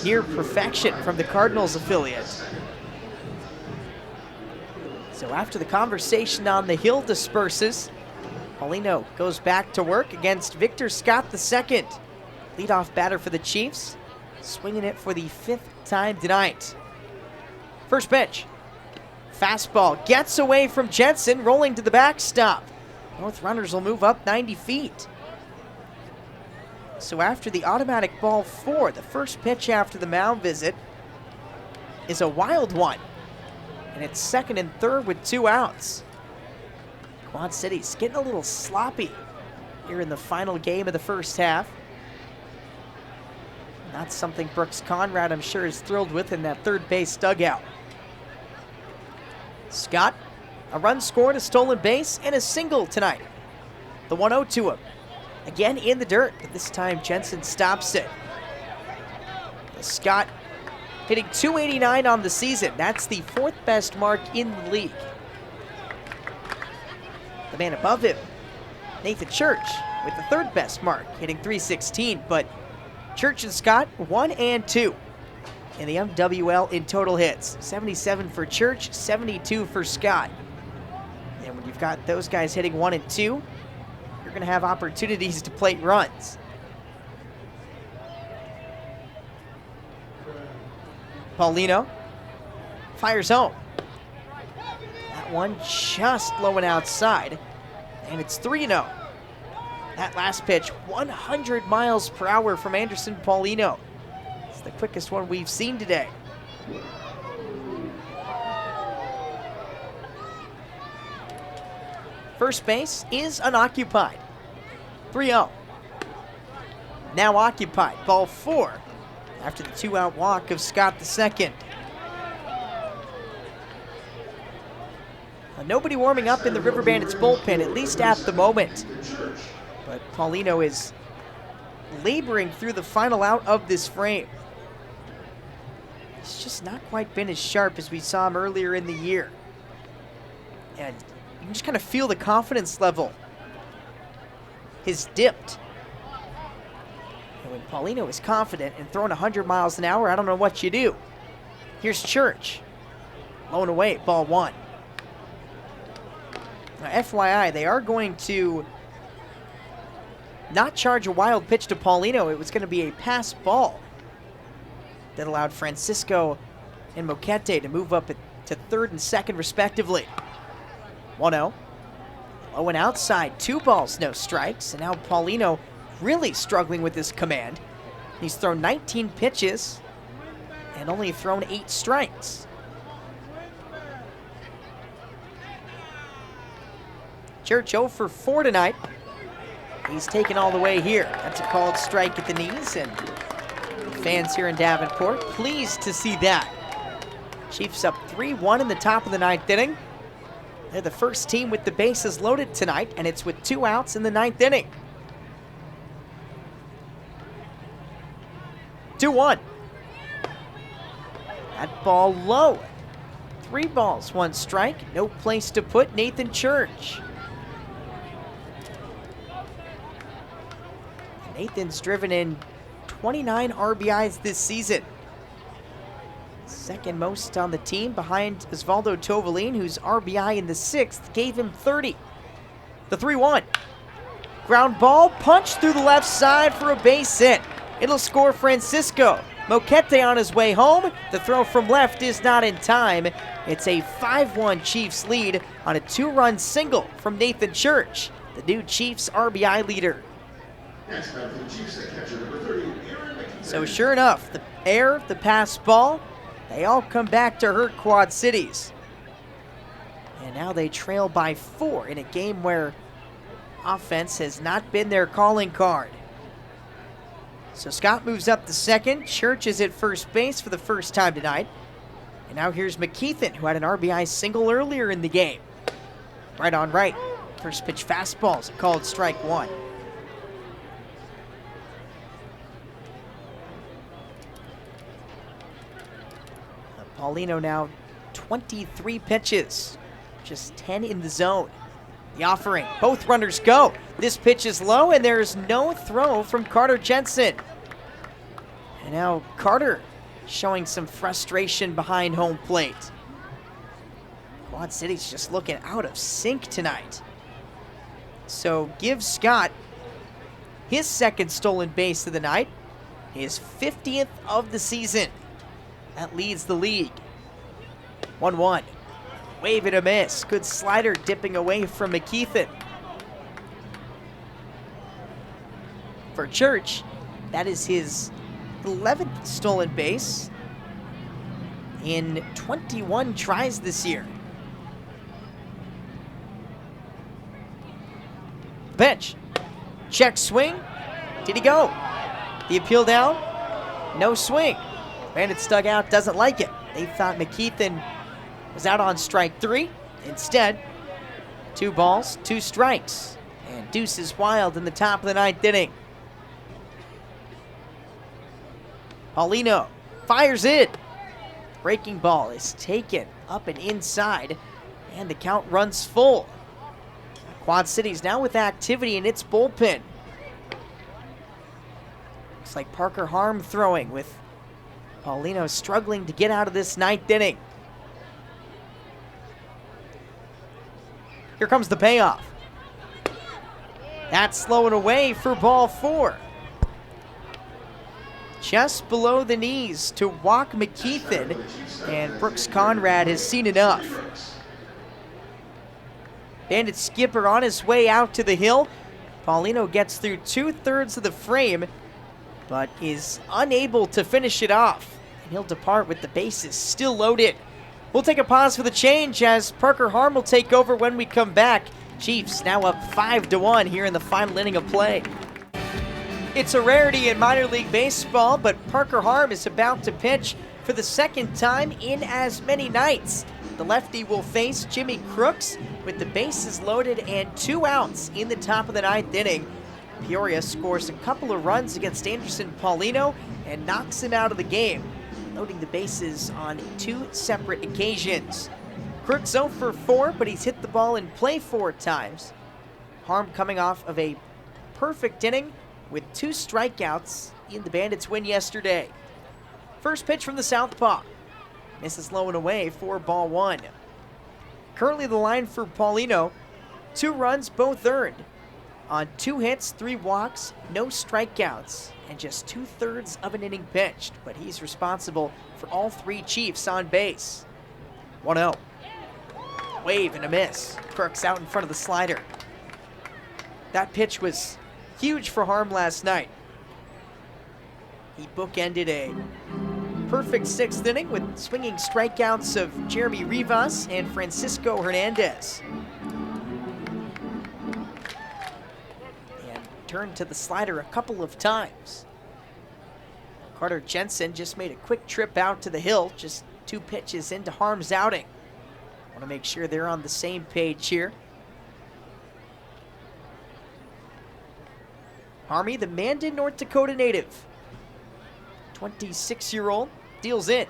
S2: near perfection from the Cardinals affiliate. So after the conversation on the hill disperses, Paulino goes back to work against Victor Scott II, leadoff batter for the Chiefs, swinging it for the 5th time tonight. First pitch, fastball gets away from Jensen, rolling to the backstop. Both runners will move up 90 feet. So after the automatic ball 4, the first pitch after the mound visit is a wild one. And it's 2nd and 3rd with 2 outs. Quad City's getting a little sloppy here in the final game of the first half. Not something Brooks Conrad, I'm sure, is thrilled with in that third base dugout. Scott, a run scored, a stolen base, and a single tonight. The 1-0 to him. Again in the dirt, but this time Jensen stops it. Scott hitting .289 on the season. That's the 4th best mark in the league. The man above him, Nathan Church, with the 3rd best mark, hitting .316. But Church and Scott, 1 and 2 in the MWL in total hits. 77 for Church, 72 for Scott. And when you've got those guys hitting 1 and 2, you're going to have opportunities to plate runs. Paulino fires home. That one just low and outside, and it's 3-0. That last pitch, 100 miles per hour from Anderson Paulino. It's the quickest one we've seen today. First base is unoccupied. 3-0. Now occupied. Ball 4 after the 2-out walk of Scott II. Nobody warming up in the River Bandits bullpen, at least at the moment. But Paulino is laboring through the final out of this frame. He's just not quite been as sharp as we saw him earlier in the year. And you can just kind of feel the confidence level has dipped. And when Paulino is confident and throwing 100 miles an hour, I don't know what you do. Here's Church. Low and away, ball 1. Now, FYI, they are going to not charge a wild pitch to Paulino. It was going to be a pass ball that allowed Francisco and Moquete to move up to 3rd and 2nd respectively. 1-0. Low and outside, 2 balls, no strikes. And now Paulino really struggling with his command. He's thrown 19 pitches and only thrown 8 strikes. Church 0 for 4 tonight. He's taken all the way here. That's a called strike at the knees, and fans here in Davenport pleased to see that. Chiefs up 3-1 in the top of the 9th inning. They're the first team with the bases loaded tonight, and it's with 2 outs in the 9th inning. 2-1. That ball low. 3 balls, 1 strike. No place to put Nathan Church. Nathan's driven in 29 RBIs this season. 2nd most on the team behind Osvaldo Tovalin, whose RBI in the 6th gave him 30. The 3-1. Ground ball, punch through the left side for a base hit. It'll score Francisco. Moquete on his way home. The throw from left is not in time. It's a 5-1 Chiefs lead on a 2-run single from Nathan Church, the new Chiefs RBI leader. So sure enough, the air, the pass ball, they all come back to hurt Quad Cities. And now they trail by 4 in a game where offense has not been their calling card. So Scott moves up to second. Church is at first base for the first time tonight. And now here's McKeithen, who had an RBI single earlier in the game. Right on right. First pitch fastballs, called strike one. Paulino now 23 pitches, just 10 in the zone. The offering, both runners go. This pitch is low, and there's no throw from Carter Jensen. And now Carter showing some frustration behind home plate. Quad City's just looking out of sync tonight. So give Scott his second stolen base of the night, his 50th of the season. That leads the league. 1-1. Wave and a miss. Good slider dipping away from McKeithen. For Church, that is his 11th stolen base in 21 tries this year. Pitch. Check swing. Did he go? The appeal down. No swing. Bandits dugout doesn't like it. They thought McKeithen was out on strike three. Instead, 2 balls, 2 strikes. And deuce is wild in the top of the 9th inning. Paulino fires it. Breaking ball is taken up and inside, and the count runs full. Quad City's now with activity in its bullpen. Looks like Parker Harm throwing, with Paulino struggling to get out of this 9th inning. Here comes the payoff. That's slowing away for ball 4. Just below the knees to walk McKeithen, and Brooks Conrad has seen enough. Bandit skipper on his way out to the hill. Paulino gets through 2/3 of the frame, but is unable to finish it off. And he'll depart with the bases still loaded. We'll take a pause for the change as Parker Harm will take over when we come back. Chiefs now up 5-1 here in the final inning of play. It's a rarity in minor league baseball, but Parker Harm is about to pitch for the second time in as many nights. The lefty will face Jimmy Crooks with the bases loaded and 2 outs in the top of the 9th inning. Peoria scores a couple of runs against Anderson Paulino and knocks him out of the game, loading the bases on 2 separate occasions. Crooks 0 for 4, but he's hit the ball in play 4 times. Harm coming off of a perfect inning with 2 strikeouts in the Bandits' win yesterday. First pitch from the southpaw. Misses low and away for ball 1. Currently the line for Paulino, 2 runs, both earned. On 2 hits, 3 walks, no strikeouts, and just 2/3 of an inning pitched. But he's responsible for all 3 Chiefs on base. 1-0. Wave and a miss. Crooks out in front of the slider. That pitch was huge for Harm last night. He bookended a perfect 6th inning with swinging strikeouts of Jeremy Rivas and Francisco Hernandez. And turned to the slider a couple of times. Carter Jensen just made a quick trip out to the hill, just 2 pitches into Harm's outing. Want to make sure they're on the same page here. Harmy, the Mandan, North Dakota native. 26-year-old, deals in.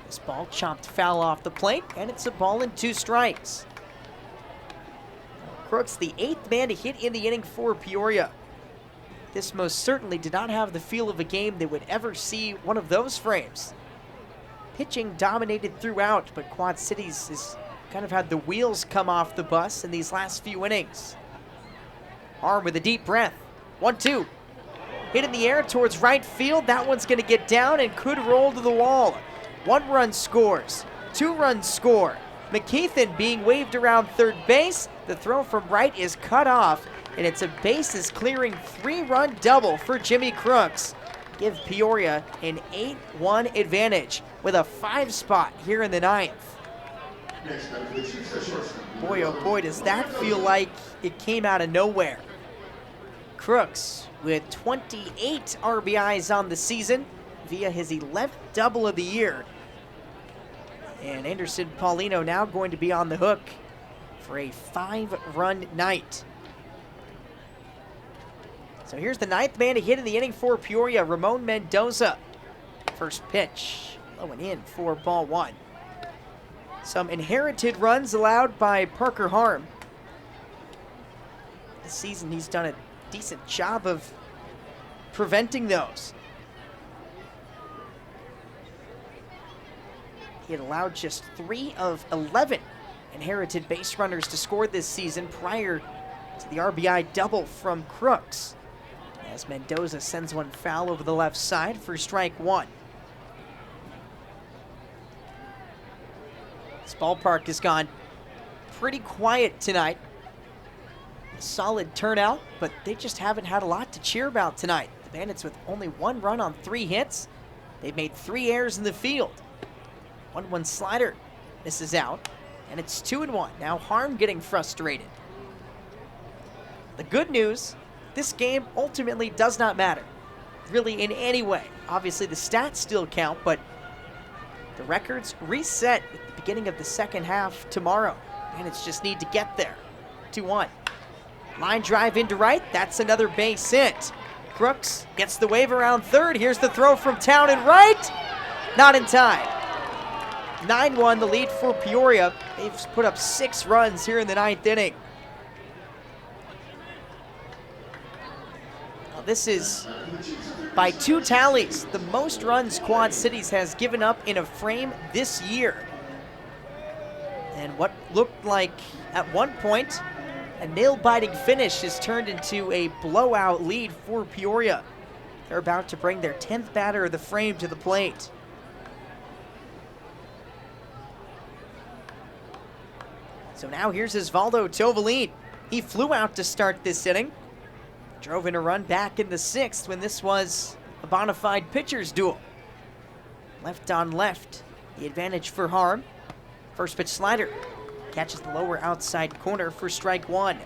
S2: This ball chopped foul off the plate, and it's a ball and 2 strikes. Crooks, the 8th man to hit in the inning for Peoria. This most certainly did not have the feel of a game that would ever see one of those frames. Pitching dominated throughout, but Quad Cities has kind of had the wheels come off the bus in these last few innings. Harm with a deep breath. 1-2. Hit in the air towards right field. That one's going to get down and could roll to the wall. 1 run scores. 2 runs score. McKeithen being waved around third base. The throw from right is cut off, and it's a bases clearing 3-run double for Jimmy Crooks. Give Peoria an 8-1 advantage with a 5 spot here in the 9th.
S1: Next batter for the Chiefs, the shortstop.
S2: Boy, oh boy, does that feel like it came out of nowhere. Crooks with 28 RBIs on the season via his 11th double of the year. And Anderson Paulino now going to be on the hook for a 5-run night. So here's the 9th man to hit in the inning for Peoria, Ramon Mendoza. First pitch, low and in for ball 1. Some inherited runs allowed by Parker Harm. This season he's done a decent job of preventing those. He had allowed just 3 of 11 inherited base runners to score this season prior to the RBI double from Crooks, as Mendoza sends one foul over the left side for strike 1. This ballpark has gone pretty quiet tonight. A solid turnout, but they just haven't had a lot to cheer about tonight. The Bandits with only 1 run on 3 hits. They've made 3 errors in the field. 1-1 slider misses out, and it's 2-1. Now Harm getting frustrated. The good news, this game ultimately does not matter, really in any way. Obviously the stats still count, but the records reset at the beginning of the second half tomorrow. Bandits just need to get there. 2-1. Line drive into right, that's another base hit. Crooks gets the wave around third. Here's the throw from Town and right. Not in time. 9-1, the lead for Peoria. They've put up 6 runs here in the 9th inning. Now this is, by 2 tallies, the most runs Quad Cities has given up in a frame this year. And what looked like, at one point, a nail-biting finish has turned into a blowout lead for Peoria. They're about to bring their 10th batter of the frame to the plate. So now here's Osvaldo Tovalin. He flew out to start this inning. Drove in a run back in the 6th when this was a bona fide pitcher's duel. Left on left, the advantage for Harm. First pitch slider. Catches the lower outside corner for strike 1.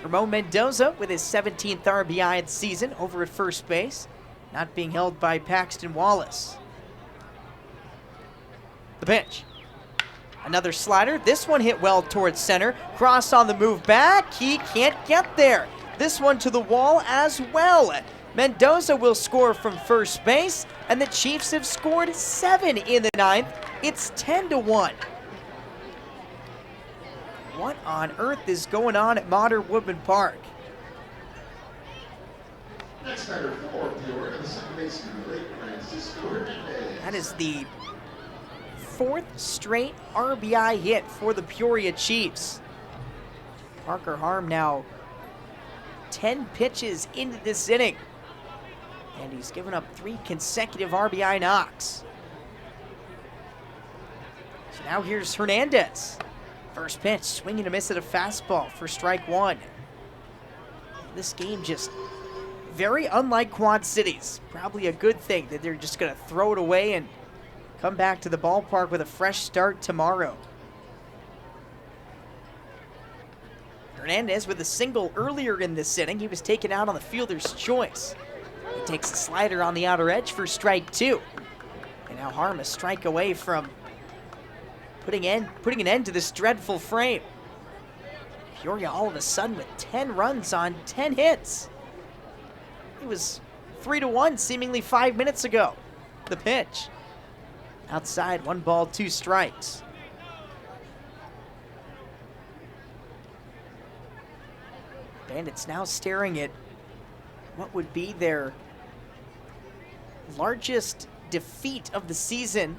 S2: Ramon Mendoza with his 17th RBI of the season over at first base. Not being held by Paxton Wallace. The pitch. Another slider. This one hit well towards center. Cross on the move back. He can't get there. This one to the wall as well. Mendoza will score from first base, and the Chiefs have scored 7 in the 9th. It's 10-1. What on earth is going on at Modern Woodmen Park?
S1: Next batter for Peoria, the second baseman, Francisco Hernandez.
S2: That is the 4th straight RBI hit for the Peoria Chiefs. Parker Harm now 10 pitches into this inning, and he's given up 3 consecutive RBI knocks. So now here's Hernandez. First pitch, swing and a miss at a fastball for strike 1. This game just very unlike Quad Cities. Probably a good thing that they're just going to throw it away and come back to the ballpark with a fresh start tomorrow. Hernandez with a single earlier in this inning. He was taken out on the fielder's choice. He takes a slider on the outer edge for strike 2. And now Harm a strike away from putting an end to this dreadful frame. Peoria all of a sudden with 10 runs on 10 hits. It was 3-1 seemingly 5 minutes ago. The pitch. Outside, 1 ball, 2 strikes. Bandits now staring at what would be their largest defeat of the season,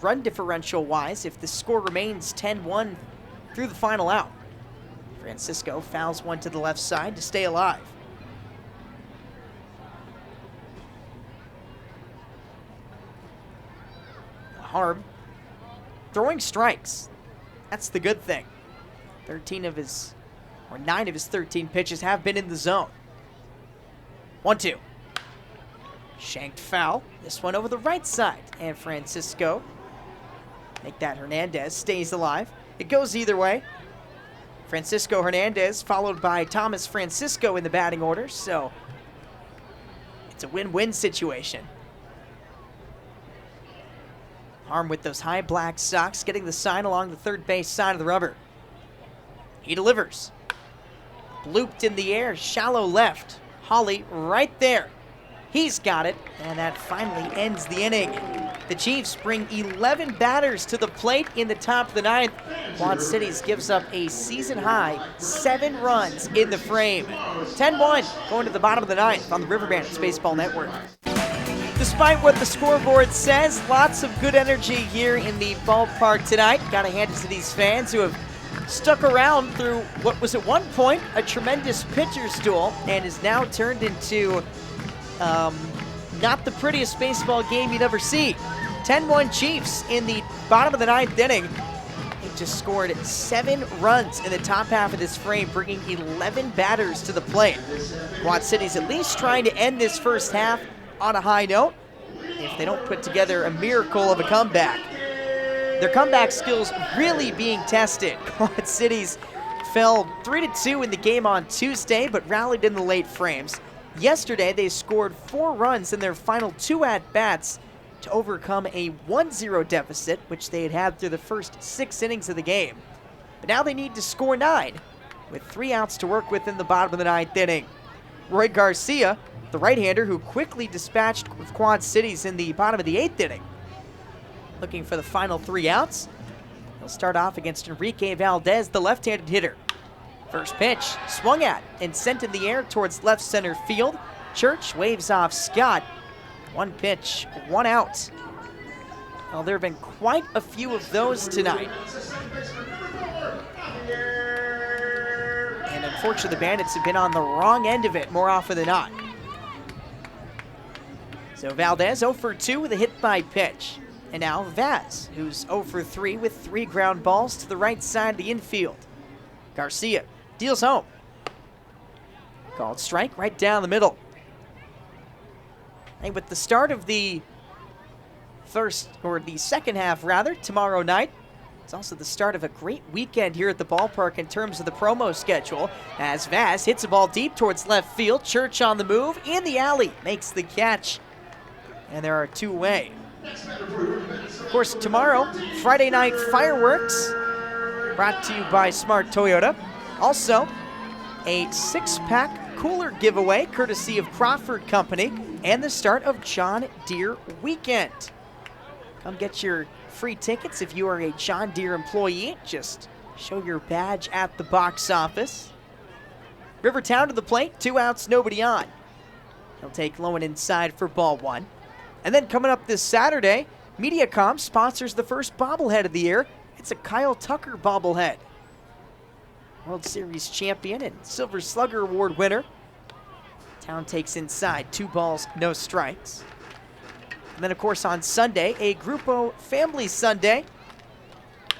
S2: run differential wise, if the score remains 10-1 through the final out. Francisco fouls one to the left side to stay alive. Harm throwing strikes. That's the good thing. 9 of his 13 pitches have been in the zone. 1-2. Shanked foul. This one over the right side. And Francisco Make that Hernandez stays alive. It goes either way. Francisco Hernandez followed by Thomas Francisco in the batting order, so it's a win-win situation. Armed with those high black socks, getting the sign along the third base side of the rubber. He delivers. Looped in the air, shallow left. Holly right there. He's got it, and that finally ends the inning. The Chiefs bring 11 batters to the plate in the top of the ninth. Quad Cities gives up a season-high 7 runs in the frame. 10-1 going to the bottom of the ninth on the River Bandits Baseball Network. Despite what the scoreboard says, lots of good energy here in the ballpark tonight. Got to hand it to these fans who have stuck around through what was at one point a tremendous pitcher's duel and is now turned into not the prettiest baseball game you'd ever see. 10-1 Chiefs in the bottom of the ninth inning. They just scored 7 runs in the top half of this frame, bringing 11 batters to the plate. Quad Cities at least trying to end this first half on a high note if they don't put together a miracle of a comeback. Their comeback skills really being tested. Quad Cities fell 3-2 in the game on Tuesday, but rallied in the late frames. Yesterday, they scored 4 runs in their final 2 at-bats to overcome a 1-0 deficit, which they had had through the first 6 innings of the game. But now they need to score 9, with 3 outs to work with in the bottom of the ninth inning. Roy Garcia, the right-hander who quickly dispatched with Quad Cities in the bottom of the 8th inning, looking for the final 3 outs. He'll start off against Enrique Valdez, the left-handed hitter. First pitch, swung at and sent in the air towards left center field. Church waves off Scott. 1 pitch, 1 out. Well, there have been quite a few of those tonight. And unfortunately, the Bandits have been on the wrong end of it more often than not. So Valdez 0 for 2 with a hit by pitch. And now Vaz, who's 0 for 3 with 3 ground balls to the right side of the infield. Garcia deals home. Called strike right down the middle. And with the start of the second half rather, tomorrow night, it's also the start of a great weekend here at the ballpark in terms of the promo schedule, as Vaz hits a ball deep towards left field. Church on the move, in the alley, makes the catch. And there are 2 away. Of course, tomorrow, Friday night fireworks, brought to you by Smart Toyota. Also, a 6-pack cooler giveaway, courtesy of Crawford Company, and the start of John Deere Weekend. Come get your free tickets if you are a John Deere employee. Just show your badge at the box office. Rivertown to the plate, 2 outs, nobody on. He'll take low and inside for ball 1. And then coming up this Saturday, Mediacom sponsors the first bobblehead of the year. It's a Kyle Tucker bobblehead. World Series champion and Silver Slugger Award winner. Town takes inside, 2 balls, no strikes. And then, of course, on Sunday, a Grupo Family Sunday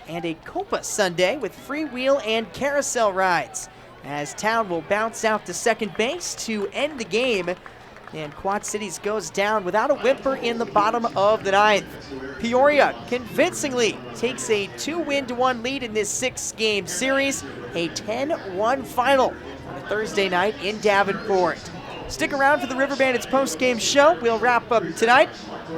S2: and a Copa Sunday with freewheel and carousel rides, as Town will bounce out to second base to end the game. And Quad Cities goes down without a whimper in the bottom of the ninth. Peoria convincingly takes a 2-1 lead in this 6-game series. A 10-1 final on a Thursday night in Davenport. Stick around for the River Bandits post-game show. We'll wrap up tonight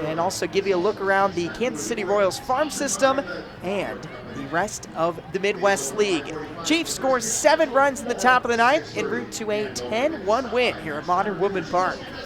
S2: and also give you a look around the Kansas City Royals farm system and the rest of the Midwest League. Chiefs scores 7 runs in the top of the ninth en route to a 10-1 win here at Modern Woodmen Park.